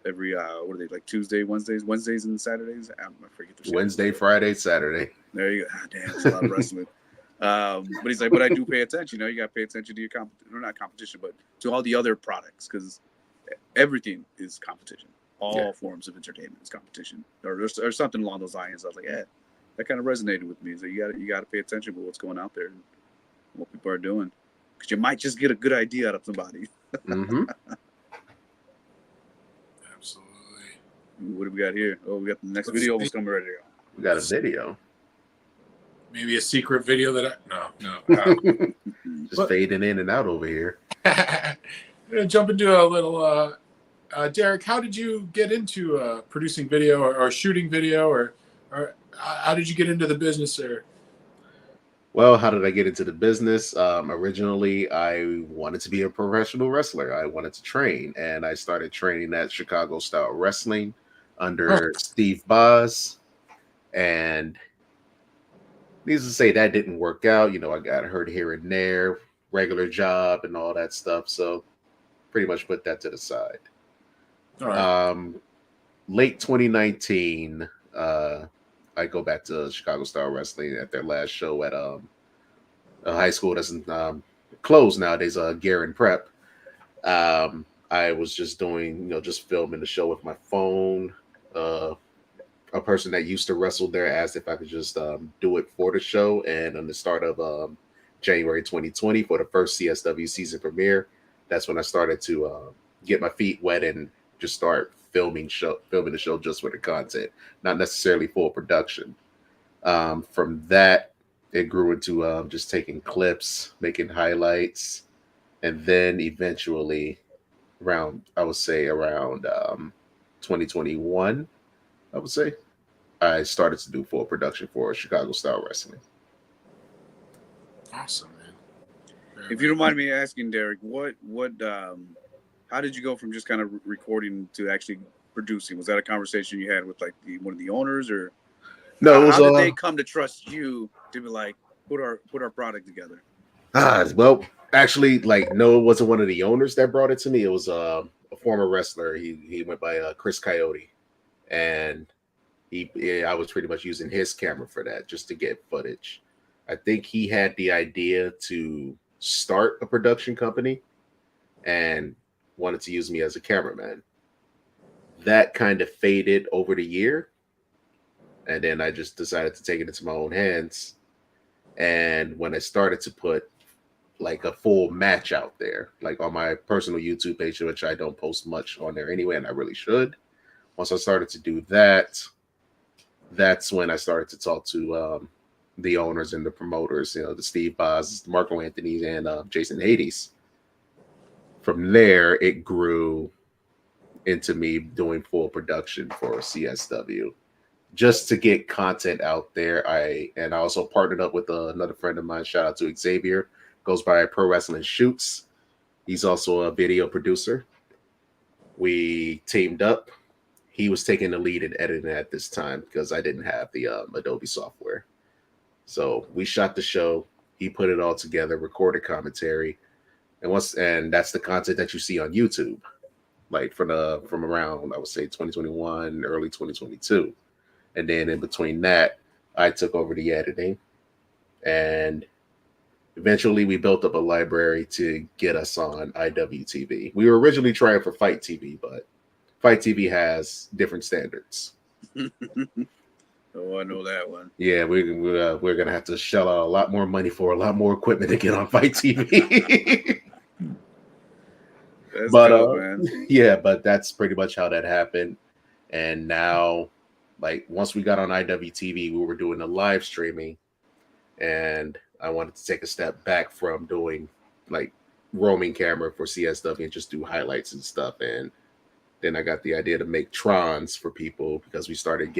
what are they, like Tuesday, Wednesdays and Saturdays? I forget the Wednesday, Friday, Saturday. There you go. Damn, it's a lot of wrestling. But he's like, but I do pay attention. You got to pay attention to your not competition, but to all the other products, because everything is competition. All forms of entertainment is competition, or something along those lines. I was like, yeah, that kind of resonated with me. So you got to pay attention to what's going out there and what people are doing, because you might just get a good idea out of somebody. Absolutely. What do we got here? Oh, we got the next video was coming ready to go. We got a video. Maybe a secret video that no. Just fading in and out over here. I'm gonna jump into a little. Derek, how did you get into producing video or shooting video, or how did you get into the business there? Well, how did I get into the business? Originally, I wanted to be a professional wrestler. I wanted to train, and I started training at Chicago Style Wrestling under Steve Boz. And needless to say, that didn't work out. I got hurt here and there, regular job and all that stuff. So pretty much put that to the side. All right. Late 2019, I go back to Chicago Style Wrestling at their last show at a high school that's closed nowadays, Guerin Prep. I was just doing, just filming the show with my phone, a person that used to wrestle there asked if I could just do it for the show. And on the start of January 2020 for the first CSW season premiere, that's when I started to get my feet wet and just start filming the show just for the content, not necessarily full production. From that, it grew into just taking clips, making highlights, and then eventually around 2021, I would say, I started to do full production for Chicago Style Wrestling. Awesome, man. If you don't mind me asking, Derek, how did you go from just kind of recording to actually producing? Was that a conversation you had with like one of the owners, or No, it was, how did they come to trust you to be like put our product together? Well, actually, like, no, it wasn't one of the owners that brought it to me. It was a former wrestler. He went by Chris Coyote, and I was pretty much using his camera for that just to get footage. I think he had the idea to start a production company and wanted to use me as a cameraman. That kind of faded over the year, and then I just decided to take it into my own hands. And when I started to put like a full match out there, like on my personal YouTube page, which I don't post much on there anyway, and I really should. Once I started to do that, that's when I started to talk to the owners and the promoters, the Steve Boz, Marco Anthony, and Jason Hades. From there, it grew into me doing full production for CSW just to get content out there. I also partnered up with another friend of mine. Shout out to Xavier, goes by Pro Wrestling Shoots. He's also a video producer. We teamed up. He was taking the lead in editing at this time because I didn't have the Adobe software. So we shot the show. He put it all together, recorded commentary, and that's the content that you see on YouTube, like from around, I would say, 2021, early 2022. And then in between that, I took over the editing, and eventually we built up a library to get us on IWTV. We were originally trying for Fight TV, but Fight TV has different standards. Oh, I know that one. Yeah, we're gonna have to shell out a lot more money for a lot more equipment to get on Fight TV. That's but cool, man. Yeah, but that's pretty much how that happened. And now, like, once we got on IWTV, we were doing the live streaming, and I wanted to take a step back from doing like roaming camera for CSW and just do highlights and stuff. And then I got the idea to make Trons for people because they started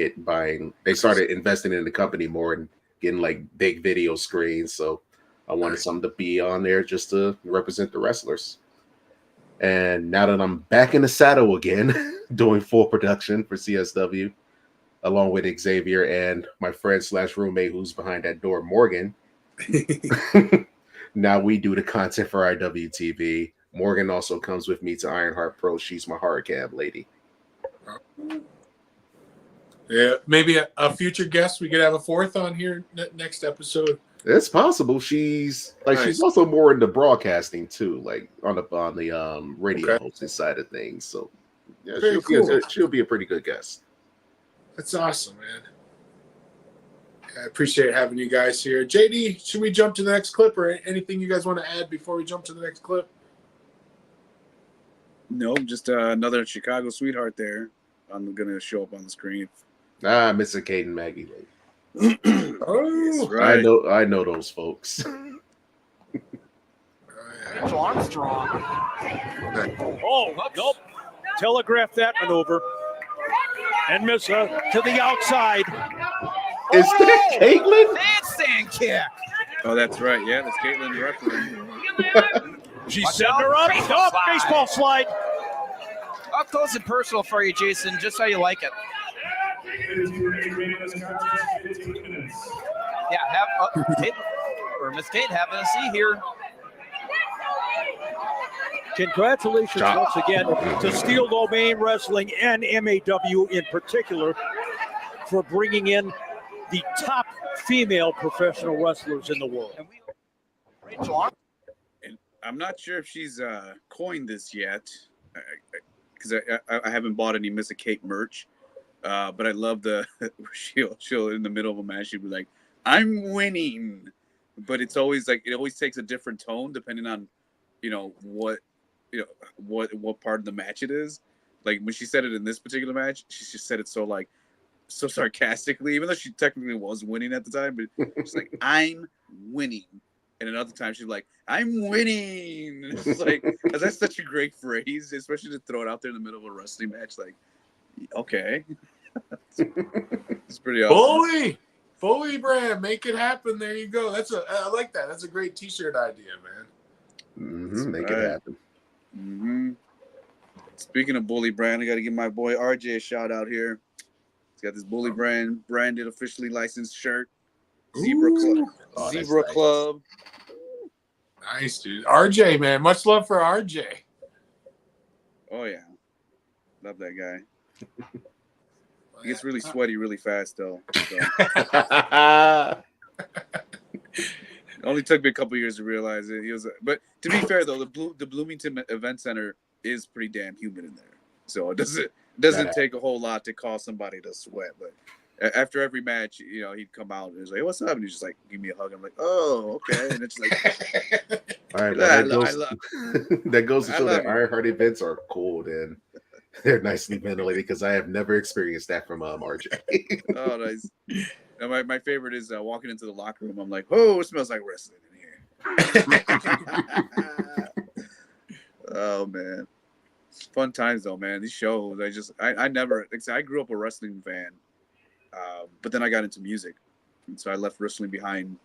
investing in the company more and getting like big video screens. So I wanted something to be on there just to represent the wrestlers. And now that I'm back in the saddle again, doing full production for CSW, along with Xavier and my friend / roommate who's behind that door, Morgan. Now we do the content for IWTV. Morgan also comes with me to Ironheart Pro. She's my hard cam lady. Yeah, maybe a future guest. We could have a fourth on here next episode. It's possible. She's Nice. She's also more into broadcasting too, like on the radio hosting side of things. So yeah, she'll be a pretty good guest. That's awesome, man. I appreciate having you guys here. JD, should we jump to the next clip, or anything you guys want to add before we jump to the next clip? No, just another Chicago sweetheart there. I'm going to show up on the screen. Mr. Caden Maggie. Oh, right. I know those folks. Rachel Armstrong. Oh, nope. Telegraph that maneuver. And Missa to the outside. Is that Caitlin? Handstand kick. Oh, that's right. Yeah, that's Caitlin refereeing. She's setting her up. Oh, baseball slide. Up close and personal for you, Jason, just how you like it. Yeah, Kate, or Miss Kate having a seat here. Congratulations once again to Steel Domain Wrestling and MAW in particular for bringing in the top female professional wrestlers in the world. And I'm not sure if she's coined this yet, because I haven't bought any Miss Kate merch. But I love the she'll in the middle of a match she'll be like, "I'm winning," but it's always like it always takes a different tone depending on, what, what part of the match it is. Like when she said it in this particular match, she just said it so sarcastically, even though she technically was winning at the time. But she's like, "I'm winning," and another time she's like, "I'm winning." And it's like that's such a great phrase, especially to throw it out there in the middle of a wrestling match. Like, okay. It's pretty awesome. Bully brand, make it happen. There you go. I like that. That's a great T-shirt idea, man. Make it happen. Mm-hmm. Speaking of bully brand, I got to give my boy RJ a shout out here. He's got this bully branded officially licensed shirt. Zebra Club. Zebra nice. Club. Nice, dude. RJ, man. Much love for RJ. Oh yeah, love that guy. He gets really sweaty really fast, though. So. It only took me a couple years to realize it. But to be fair, though, the Bloomington Event Center is pretty damn humid in there, so it doesn't take a whole lot to cause somebody to sweat. But after every match, he'd come out and he's like, "Hey, what's up?" And he's just like, "Give me a hug." I'm like, "Oh, okay." And it's like, all right, that goes to show that Ironheart events are cold and they're nicely ventilated because I have never experienced that from RJ. Oh, nice. And my favorite is walking into the locker room. I'm like, "Oh, it smells like wrestling in here." Oh man, fun times though, man. These shows, I grew up a wrestling fan, but then I got into music, and so I left wrestling behind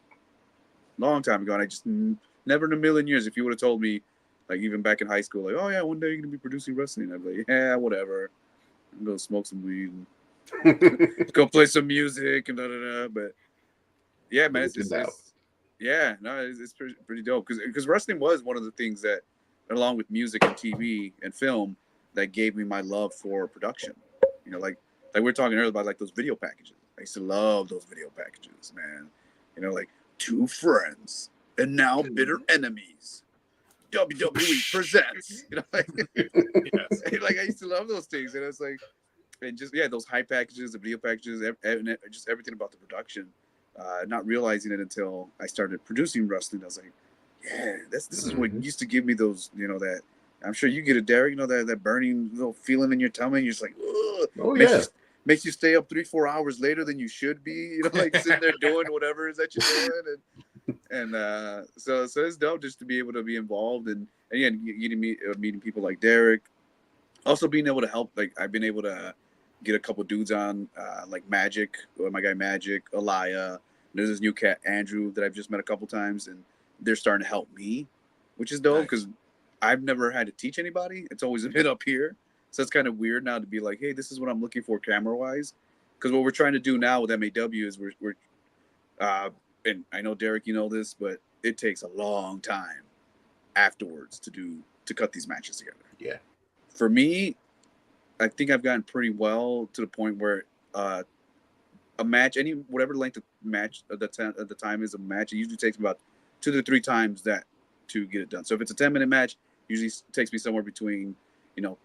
a long time ago. And I just never in a million years, if you would have told me, like even back in high school, like, "Oh yeah, one day you're gonna be producing wrestling," I'd be like, "Yeah, whatever. I'm gonna smoke some weed and go play some music and da da da." But yeah, man, it's pretty dope because wrestling was one of the things that, along with music and TV and film, that gave me my love for production. Like we were talking earlier about like those video packages. I used to love those video packages, man. Like two friends and now bitter enemies. WWE presents. Like I used to love those things, and it's like, and just those hype packages, the video packages, just everything about the production. Not realizing it until I started producing wrestling, I was like, yeah, this is what used to give me those, that I'm sure you get it, Derek. That burning little feeling in your tummy. You're just like, ugh. Oh makes you stay up 3-4 hours later than you should be. Like sitting there doing whatever it is that you're doing, and so it's dope just to be able to be involved and again meeting people like Derek. Also being able to help, like I've been able to get a couple dudes on, like Magic, or my guy Magic, Elia. There's this new cat Andrew that I've just met a couple times, and they're starting to help me, which is dope because I've never had to teach anybody. It's always been up here, so it's kind of weird now to be like, hey, this is what I'm looking for camera wise, because what we're trying to do now with MAW is we're and I know Derek, this, but it takes a long time afterwards to cut these matches together. Yeah. For me, I think I've gotten pretty well to the point where a match, whatever length of match at the time is a match, it usually takes about 2 to 3 times that to get it done. So if it's a 10-minute match, usually takes me somewhere between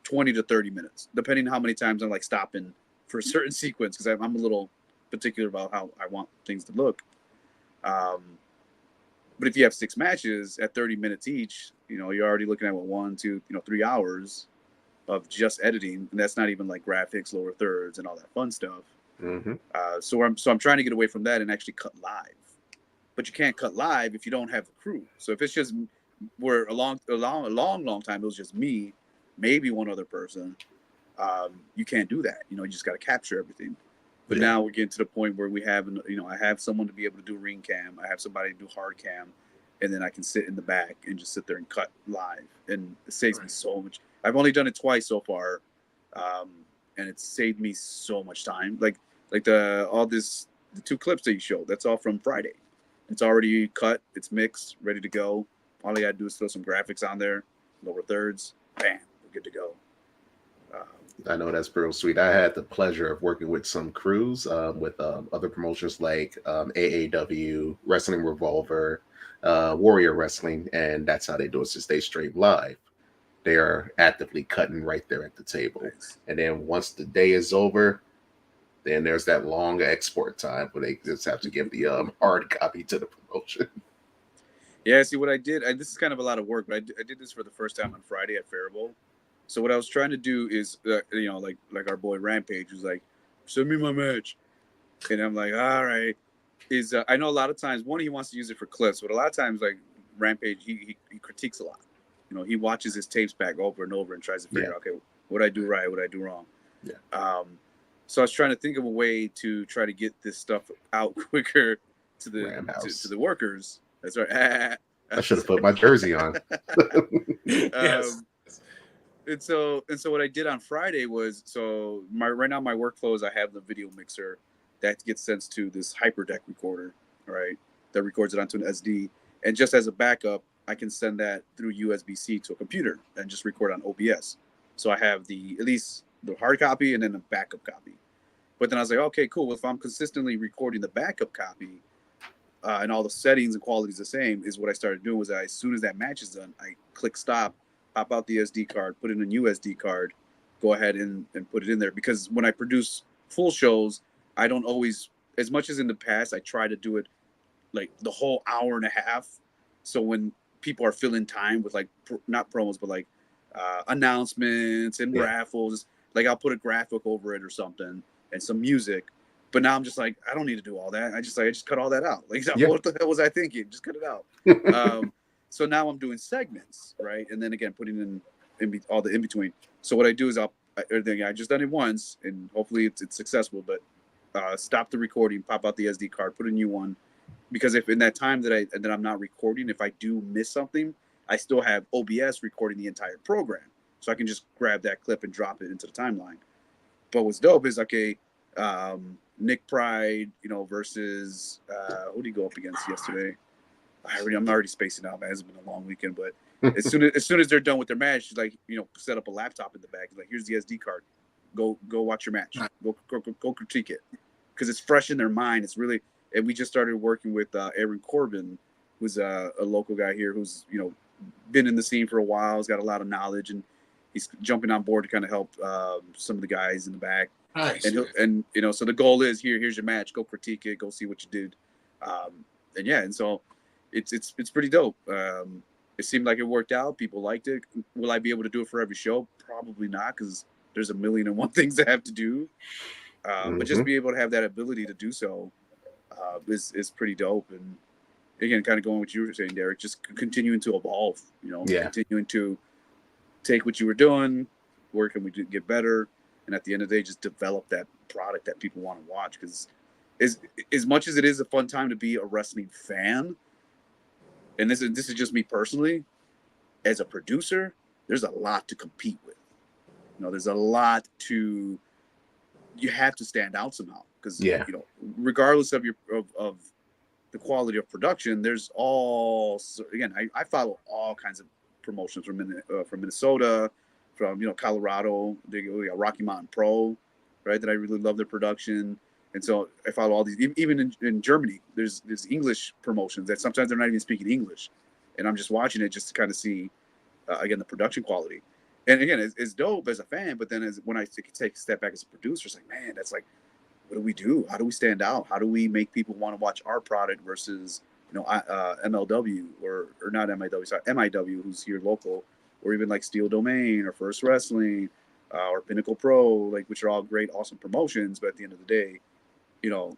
20 to 30 minutes, depending on how many times I'm like stopping for a certain sequence, because I'm a little particular about how I want things to look. But if you have 6 matches at 30 minutes each, you're already looking at 1, 2, 3 hours of just editing, and that's not even like graphics, lower thirds, and all that fun stuff. So I'm trying to get away from that and actually cut live. But you can't cut live if you don't have the crew. So if it's just where a long time it was just me, maybe one other person, you can't do that. You just got to capture everything. But now we're getting to the point where we have, I have someone to be able to do ring cam. I have somebody to do hard cam, and then I can sit in the back and just sit there and cut live, and it saves me so much. I've only done it twice so far, and it saved me so much time. Like the 2 clips that you showed, that's all from Friday. It's already cut, it's mixed, ready to go. All I gotta do is throw some graphics on there, lower thirds, bam, we're good to go. I know that's real sweet. I had the pleasure of working with some crews with other promotions like AAW, Wrestling Revolver, Warrior Wrestling, and that's how they do it since they stream live. They are actively cutting right there at the table. Nice. And then once the day is over, Then there's that long export time where they just have to give the hard copy to the promotion. Yeah, see what I did. This is kind of a lot of work, but I did this for the first time on Friday at Faribault. So what I was trying to do is, like our boy Rampage was like, "Send me my match," and I'm like, "All right." I know a lot of times he wants to use it for clips, but a lot of times like Rampage he critiques a lot. He watches his tapes back over and over and tries to figure out, okay, what I do right, what I do wrong. Yeah. So I was trying to think of a way to try to get this stuff out quicker to the workers. That's right. I should have put my jersey on. Yes. And so what I did on Friday was, right now my workflow is I have the video mixer that gets sent to this HyperDeck recorder, right? That records it onto an SD, and just as a backup, I can send that through USB-C to a computer and just record on OBS. So I have at least the hard copy and then a backup copy. But then I was like, okay, cool. If I'm consistently recording the backup copy and all the settings and quality is the same, is what I started doing was that as soon as that match is done, I click stop, pop out the SD card, put in a new SD card, go ahead and put it in there. Because when I produce full shows, I don't always, as much as in the past, I try to do it like the whole hour and a half. So when people are filling time with like, not promos, but like announcements and raffles, like I'll put a graphic over it or something and some music. But now I'm just like, I don't need to do all that. I just cut all that out. Like, what the hell was I thinking? Just cut it out. So now I'm doing segments, right? And then again, putting in all the in between. So what I do is I just done it once, and hopefully it's successful. But stop the recording, pop out the SD card, put a new one, because if in that time that I'm not recording, if I do miss something, I still have OBS recording the entire program, so I can just grab that clip and drop it into the timeline. But what's dope is Nick Pride, versus who did he go up against yesterday? I'm already spacing out, man. It's been a long weekend, but as soon as they're done with their match, he's like, set up a laptop in the back. He's like, here's the SD card. Go watch your match. Go critique it, because it's fresh in their mind. It's really, and we just started working with Aaron Corbin, who's a local guy here who's been in the scene for a while. He's got a lot of knowledge, and he's jumping on board to kind of help some of the guys in the back. Nice. And so the goal is here's your match. Go critique it. Go see what you did. And so it's pretty dope. It seemed like it worked out. People liked it. Will I be able to do it for every show? Probably not, because there's a million and one things I have to do. But just be able to have that ability to do so is pretty dope. And again, kind of going what you were saying, Derek, just continuing to evolve. Continuing to take what you were doing, where can we get better, and at the end of the day, just develop that product that people want to watch. Because as much as it is a fun time to be a wrestling fan, and this is just me personally, as a producer, there's a lot to compete with. There's a lot you have to stand out somehow, because regardless of of the quality of production, there's I follow all kinds of promotions from Minnesota, from Colorado. They got Rocky Mountain Pro, right? That I really love their production, and so I follow all these. Even in Germany, there's English promotions that sometimes they're not even speaking English, and I'm just watching it just to kind of see again the production quality. And again, it's dope as a fan, but then when I take a step back as a producer, it's like, man, that's like, what do we do? How do we stand out? How do we make people want to watch our product versus MLW or not MIW, sorry, MIW, who's here local, or even like Steel Domain or First Wrestling or Pinnacle Pro, like, which are all great, awesome promotions. But at the end of the day, you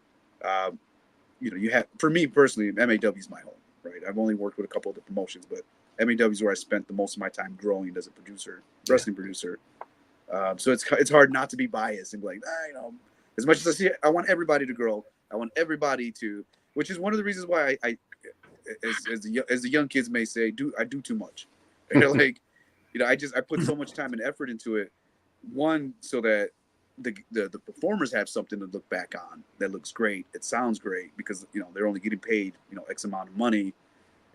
have, for me personally, MAW is my home, right? I've only worked with a couple of the promotions, but MAW is where I spent the most of my time growing as a wrestling producer. So it's hard not to be biased and be like, as much as I see it, I want everybody to grow. I want everybody to, which is one of the reasons why I as the young kids may say, I do too much. Like, I put so much time and effort into it. One, so that the performers have something to look back on that looks great. It sounds great, because they're only getting paid X amount of money,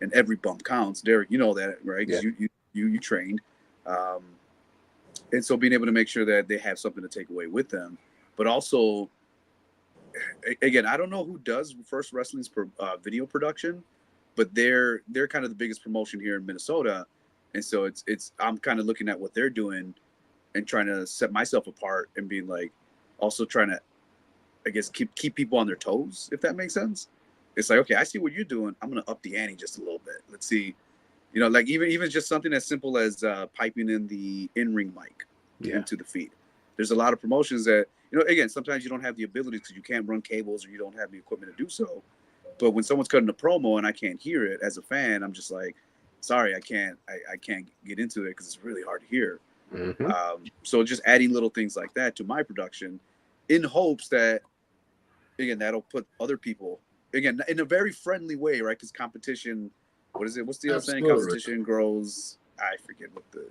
and every bump counts. Derek, you know that, right? Because you trained, and so being able to make sure that they have something to take away with them, but also, again, I don't know who does First Wrestling's video production, but they're kind of the biggest promotion here in Minnesota, and so I'm kind of looking at what they're doing and trying to set myself apart and being like, also trying to I guess keep people on their toes, if that makes sense. It's like, okay, I see what you're doing. I'm gonna up the ante just a little bit. Let's see, like even just something as simple as piping in the in-ring mic into the feed. There's a lot of promotions that, again, sometimes you don't have the ability because you can't run cables or you don't have the equipment to do so. But when someone's cutting a promo and I can't hear it as a fan, I'm just like, sorry, I can't get into it because it's really hard to hear. So just adding little things like that to my production in hopes that, again, that'll put other people, again, in a very friendly way, right? Because competition, what's the old saying? Competition grows. I forget what the.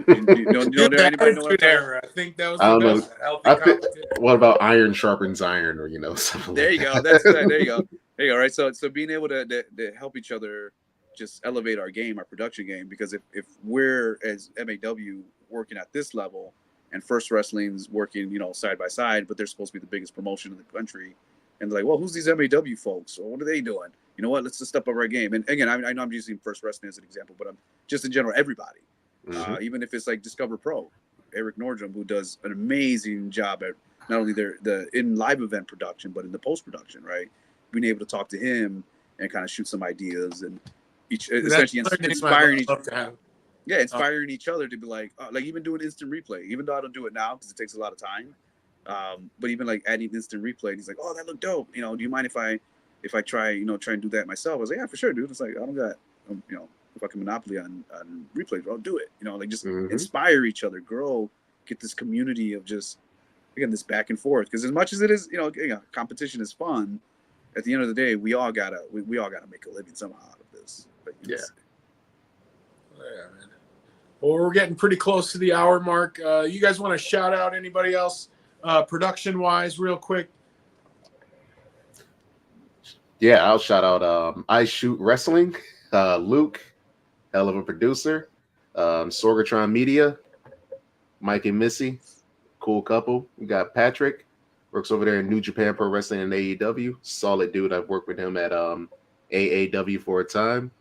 Anybody know what I think that was the best. What about iron sharpens iron, or something? There you go. That's right. There you go. There you go. Right. So being able to help each other just elevate our game, our production game, because if we're as MAW working at this level and First Wrestling's working, side by side, but they're supposed to be the biggest promotion in the country, and they're like, well, who's these MAW folks? Or what are they doing? You know what? Let's just step up our game. And again, I know I'm using First Wrestling as an example, but I'm just in general, everybody. Even if it's like Discover Pro, Eric Nordrum, who does an amazing job at not only the in live event production, but in the post production, right? Being able to talk to him and kind of shoot some ideas and essentially inspiring inspiring each other to be like even doing instant replay, even though I don't do it now because it takes a lot of time. But even like adding instant replay, and he's like, "Oh, that looked dope. Do you mind if I try and do that myself?" I was like, "Yeah, for sure, dude." It's like, I don't got, if I can monopoly on replays, I'll do it. Just inspire each other, grow, get this community of just, again, this back and forth. Because as much as it is, competition is fun. At the end of the day, we all gotta make a living somehow out of this. But, yeah, man. Well, we're getting pretty close to the hour mark. You guys want to shout out anybody else? Production wise, real quick. Yeah, I'll shout out I Shoot Wrestling, Luke, hell of a producer, Sorgatron Media, Mike and Missy, cool couple. We got Patrick, works over there in New Japan Pro Wrestling and AEW, solid dude. I've worked with him at AAW for a time.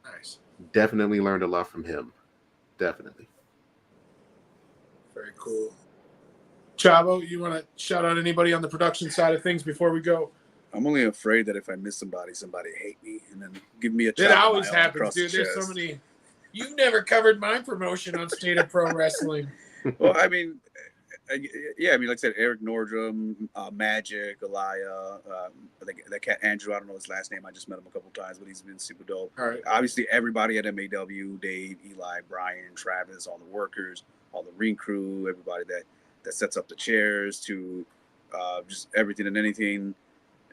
Nice. Definitely learned a lot from him. Definitely. Very cool. Chavo, you want to shout out anybody on the production side of things before we go? I'm only afraid that if I miss somebody hate me and then give me a chance. It always happens, dude. There's so many. You've never covered my promotion on State of Pro Wrestling. Well, I mean, like I said, Eric Nordrum, Magic, Elia, that cat Andrew. I don't know his last name. I just met him a couple times, but he's been super dope. All right. Obviously, everybody at MAW, Dave, Eli, Brian, Travis, all the workers, all the ring crew, everybody that sets up the chairs, to just everything and anything.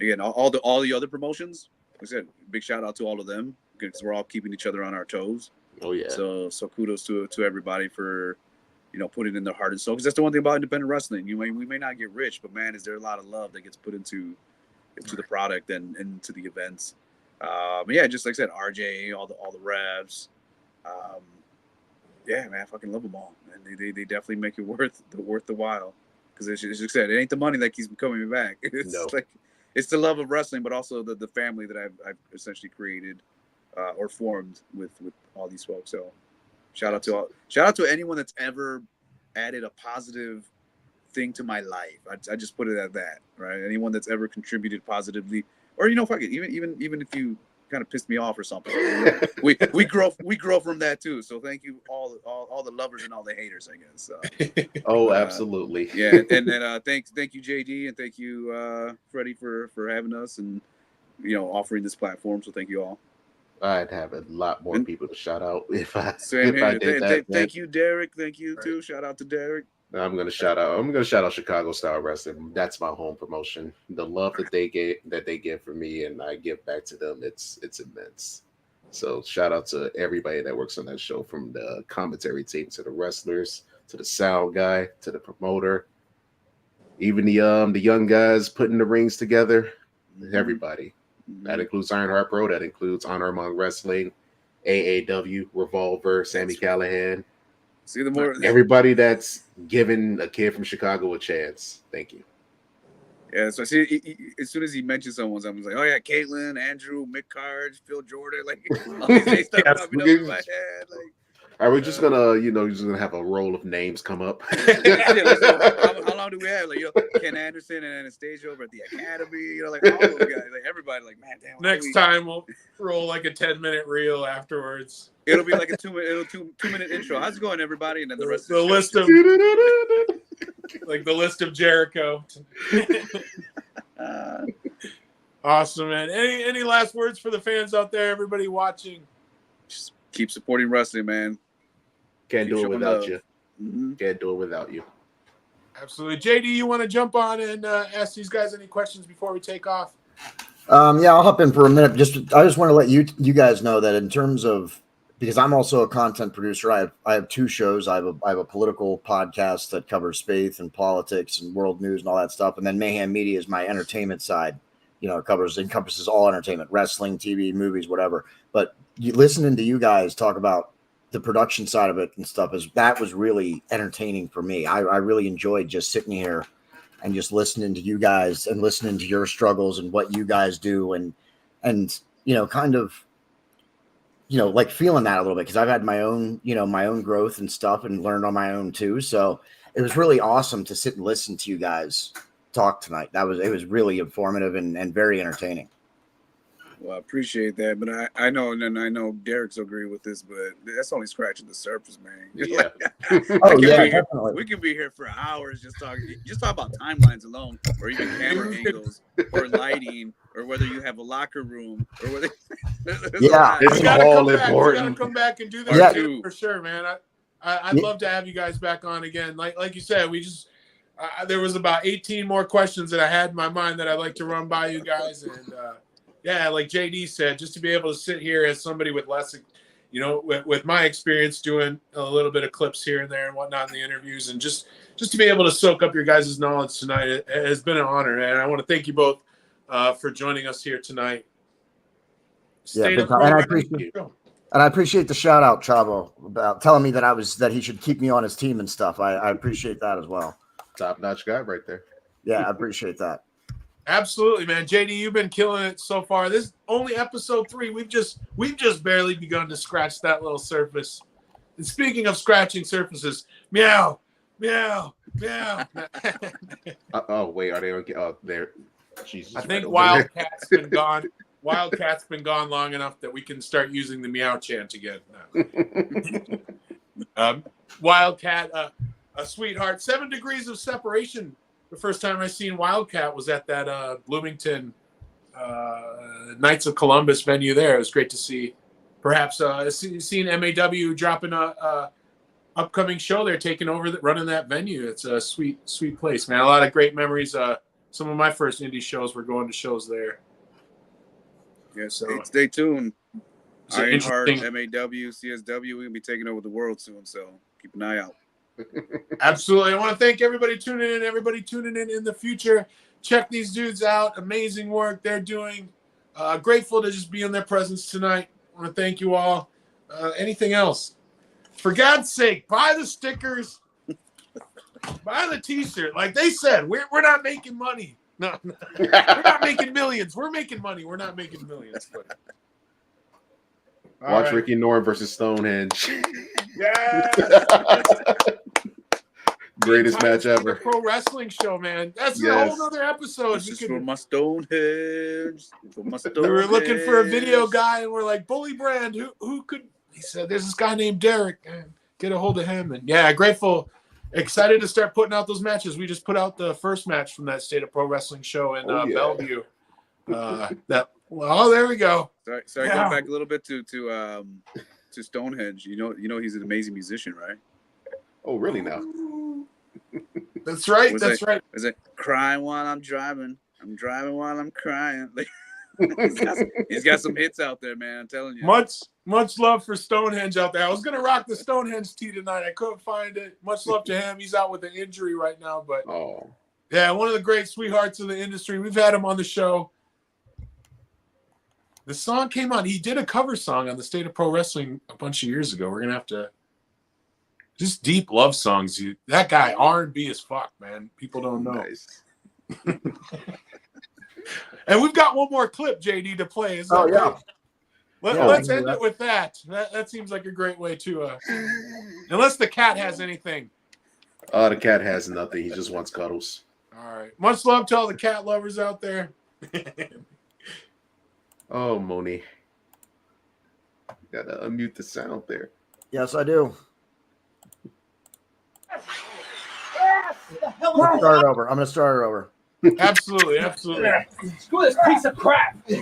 Again, all the other promotions. Like I said, big shout out to all of them because we're all keeping each other on our toes. Oh yeah. So kudos to everybody for putting in their heart and soul, because that's the one thing about independent wrestling. We may not get rich, but man, is there a lot of love that gets put into the product and into the events. Yeah, just like I said, RJ, all the revs. Yeah, man, I fucking love them all, and they definitely make it worth the while. Because as you said, it ain't the money that keeps coming back. It's the love of wrestling, but also the family that I've essentially created or formed with all these folks. So shout out to anyone that's ever added a positive thing to my life. I just put it at that, right? Anyone that's ever contributed positively, or fuck it, even if you kind of pissed me off or something, we grow from that too. So thank you all the lovers and all the haters, I guess. Oh, absolutely. Yeah, and then thank you JD, and thank you Freddie for having us and offering this platform. So thank you all. I'd have a lot more people to shout out if I did that. Thank you, Derek. Thank you too. Right. Shout out to Derek. I'm gonna shout out Chicago Style Wrestling. That's my home promotion. The love that they give for me, and I give back to them. It's immense. So shout out to everybody that works on that show, from the commentary team to the wrestlers to the sound guy to the promoter, even the young guys putting the rings together. Everybody. That includes Ironheart Pro. That includes Honor Among Wrestling, AAW, Revolver, Sammy Callahan. See the more everybody that's given a kid from Chicago a chance. Thank you. Yeah, so I see. As soon as he mentioned someone, I was like, "Oh yeah, Caitlin, Andrew, Mick Cards, Phil Jordan." Like all these names start popping up in my head. Like, are we just gonna, just gonna have a roll of names come up? How long do we have? Like, Ken Anderson and Anastasia over at the Academy. Like all those guys, like everybody. Like, man, damn. Next time we'll roll like a 10-minute reel afterwards. It'll be like a 2-minute intro. How's it going, everybody? And then the rest The of the list of like the list of Jericho. Awesome, man. Any last words for the fans out there? Everybody watching. Just keep supporting wrestling, man. Can't do it without you. Mm-hmm. Can't do it without you. Absolutely. JD, you want to jump on and ask these guys any questions before we take off? Yeah, I'll hop in for a minute. I just want to let you guys know that in terms of, because I'm also a content producer. I have two shows. I have a political podcast that covers faith and politics and world news and all that stuff. And then Mayhem Media is my entertainment side. You know, it encompasses all entertainment, wrestling, TV, movies, whatever. But listening to you guys talk about the production side of it and stuff that was really entertaining for me. I really enjoyed just sitting here and just listening to you guys and listening to your struggles and what you guys do and you know, kind of, you know, like feeling that a little bit, because I've had my own growth and stuff and learned on my own too. So it was really awesome to sit and listen to you guys talk tonight. It was really informative and very entertaining. Well, I appreciate that, but I know Derek's agree with this, but that's only scratching the surface, man. Yeah. Definitely. We can be here for hours just talk about timelines alone, or even camera angles, or lighting, or whether you have a locker room, or whether it's all important. We gotta come back and do that for sure, man. I'd love to have you guys back on again. Like you said, we just there was about 18 more questions that I had in my mind that I'd like to run by you guys, and yeah, like JD said, just to be able to sit here as somebody with less, you know, with my experience doing a little bit of clips here and there and whatnot in the interviews, and just to be able to soak up your guys' knowledge tonight, it has been an honor, and I want to thank you both for joining us here tonight. And I appreciate the shout out, Chavo, about telling me that he should keep me on his team and stuff. I appreciate that as well. Top notch guy right there. Yeah, I appreciate that. Absolutely, man. JD, you've been killing it so far. This is only episode 3. We've just barely begun to scratch that little surface. And speaking of scratching surfaces, meow, meow, meow. Oh wait, are they on? Oh, there. Jesus. I think Wildcat's been gone. Wildcat's been gone long enough that we can start using the meow chant again. Wildcat, a sweetheart. 7 degrees of separation. The first time I seen Wildcat was at that Bloomington Knights of Columbus venue there. It was great to see. Perhaps seen MAW dropping a upcoming show there, taking over running that venue. It's a sweet place, man. A lot of great memories. Some of my first indie shows were going to shows there. Yeah, so stay tuned. Ironheart, MAW, CSW, we'll be taking over the world soon, so keep an eye out. Absolutely. I want to thank everybody tuning in the future. Check these dudes out. Amazing work they're doing. Grateful to just be in their presence tonight. I want to thank you all. Anything else? For God's sake, buy the stickers. Buy the t-shirt. Like they said, we're not making money. No. We're not making millions. We're making money. We're not making millions. But... Watch Ricky Norton versus Stonehenge. Yes. Greatest match ever. Pro wrestling show, man. That's a whole other episode. This is for my Stonehenge. We were looking for a video guy, and we're like, Bully Brand, who could? He said, "There's this guy named Derek. Get a hold of him." And yeah, grateful, excited to start putting out those matches. We just put out the first match from that State of Pro Wrestling show in Bellevue. There we go. Sorry, going back a little bit to Stonehenge. You know he's an amazing musician, right? Oh, really now? That's right. Right. Is it crying while I'm driving? I'm driving while I'm crying. Like, he's got some hits out there, man. I'm telling you. Much love for Stonehenge out there. I was gonna rock the Stonehenge tee tonight. I couldn't find it. Much love to him. He's out with an injury right now, but yeah, one of the great sweethearts of the industry. We've had him on the show. The song came on. He did a cover song on the State of Pro Wrestling a bunch of years ago. We're gonna have to just deep love songs. That guy R&B as fuck, man. People don't know. Nice. And we've got one more clip, JD, to play. Let's end it with that. That seems like a great way to. Unless the cat has anything. The cat has nothing. He just wants cuddles. All right. Much love to all the cat lovers out there. Oh, Moni. Gotta unmute the sound there. Yes, I do. I'm gonna start it over. I'm gonna start it over. Absolutely, absolutely. Screw this piece of crap. Oh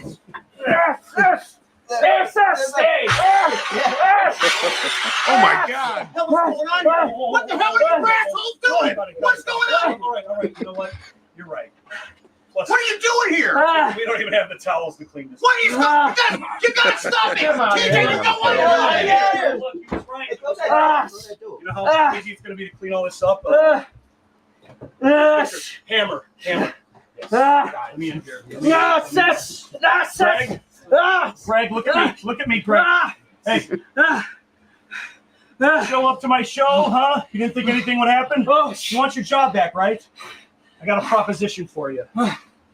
my God! What the hell are you assholes doing? What's going on? All right. You know what? You're right. Plus, What are you doing here? we don't even have the towels to clean this. What are you stopping? You gotta stop it! TJ, you know what you're doing! Look, he was right. You know how easy it's going to be to clean all this up? Hammer. Let me in here. Greg, look at me, Greg. Hey. Show up to my show, huh? You didn't think anything would happen? You want your job back, right? I got a proposition for you.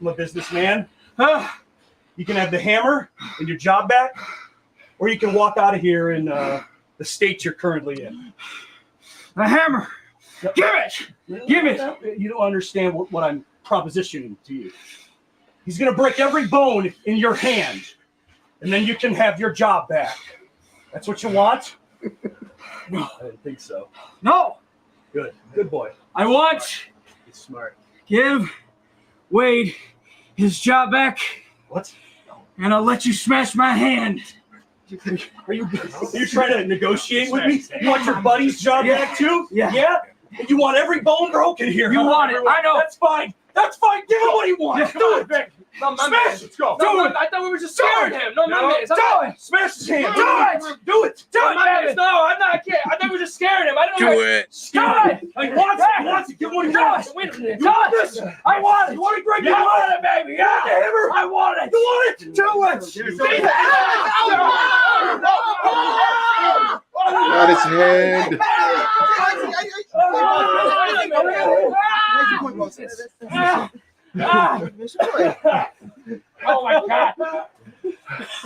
I'm a businessman. You can have the hammer and your job back, or you can walk out of here in the state you're currently in. A hammer. Give it. You don't understand what I'm propositioning to you. He's going to break every bone in your hand, and then you can have your job back. That's what you want? No, I didn't think so. No. Good boy. I want He's smart. give Wade his job back, What? and I'll let you smash my hand. Are you trying to negotiate with me? You want your buddy's job back too? Yeah. And you want every bone broken here? You huh? want it. I know. That's fine. Give him what he wants. Yeah, Do it, Vic. No, Smash. Let's go. Do it. I thought we were just scaring him. No, Do it. Smash his hand. Do it. No, I'm not. I can't. I thought we were just scaring him. I don't know. Do it. He wants it. Give him what he wants. Wait a minute. I want it. You want it, Greg? You want it, baby. Yeah. I want it. You want it? Do it. Got his hand. Oh my God.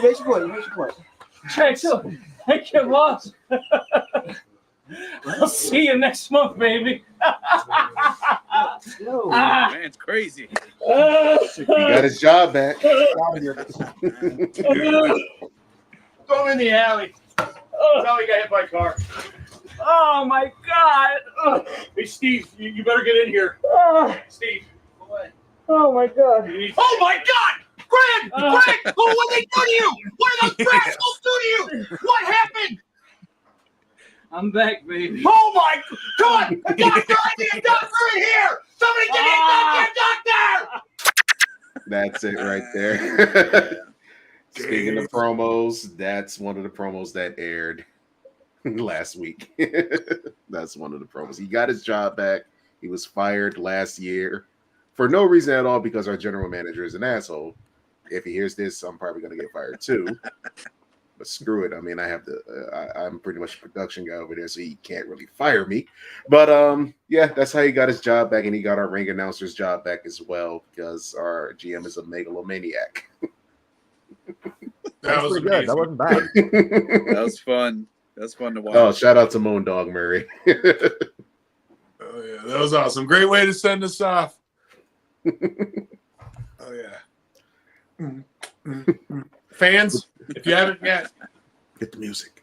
Make your point. Thank you, boss. I'll see you next month, baby. Man, it's crazy. He got his job back. Throw him in the alley. That's how he got hit by a car. Oh my God. Hey, Steve, you better get in here. Steve. Oh my God. Oh my God! Greg! Greg! Oh, what they do to you? What are those rascals do to you? What happened? I'm back, baby. Oh my God! A doctor! I need a doctor in here! Somebody get a doctor! That's it right there. Speaking of promos, that's one of the promos that aired last week. That's one of the promos. He got his job back. He was fired last year for no reason at all because our general manager is an asshole. If he hears this, I'm probably going to get fired too. But screw it. I mean, I'm pretty much a production guy over there, so he can't really fire me. But yeah, that's how he got his job back, and he got our ring announcer's job back as well because our GM is a megalomaniac. That was pretty good. That wasn't bad. That was fun. That's fun to watch. Oh, shout out to Moon Dog Murray. Oh yeah, that was awesome. Great way to send us off. Oh yeah. Fans, if you haven't yet, Hit the music.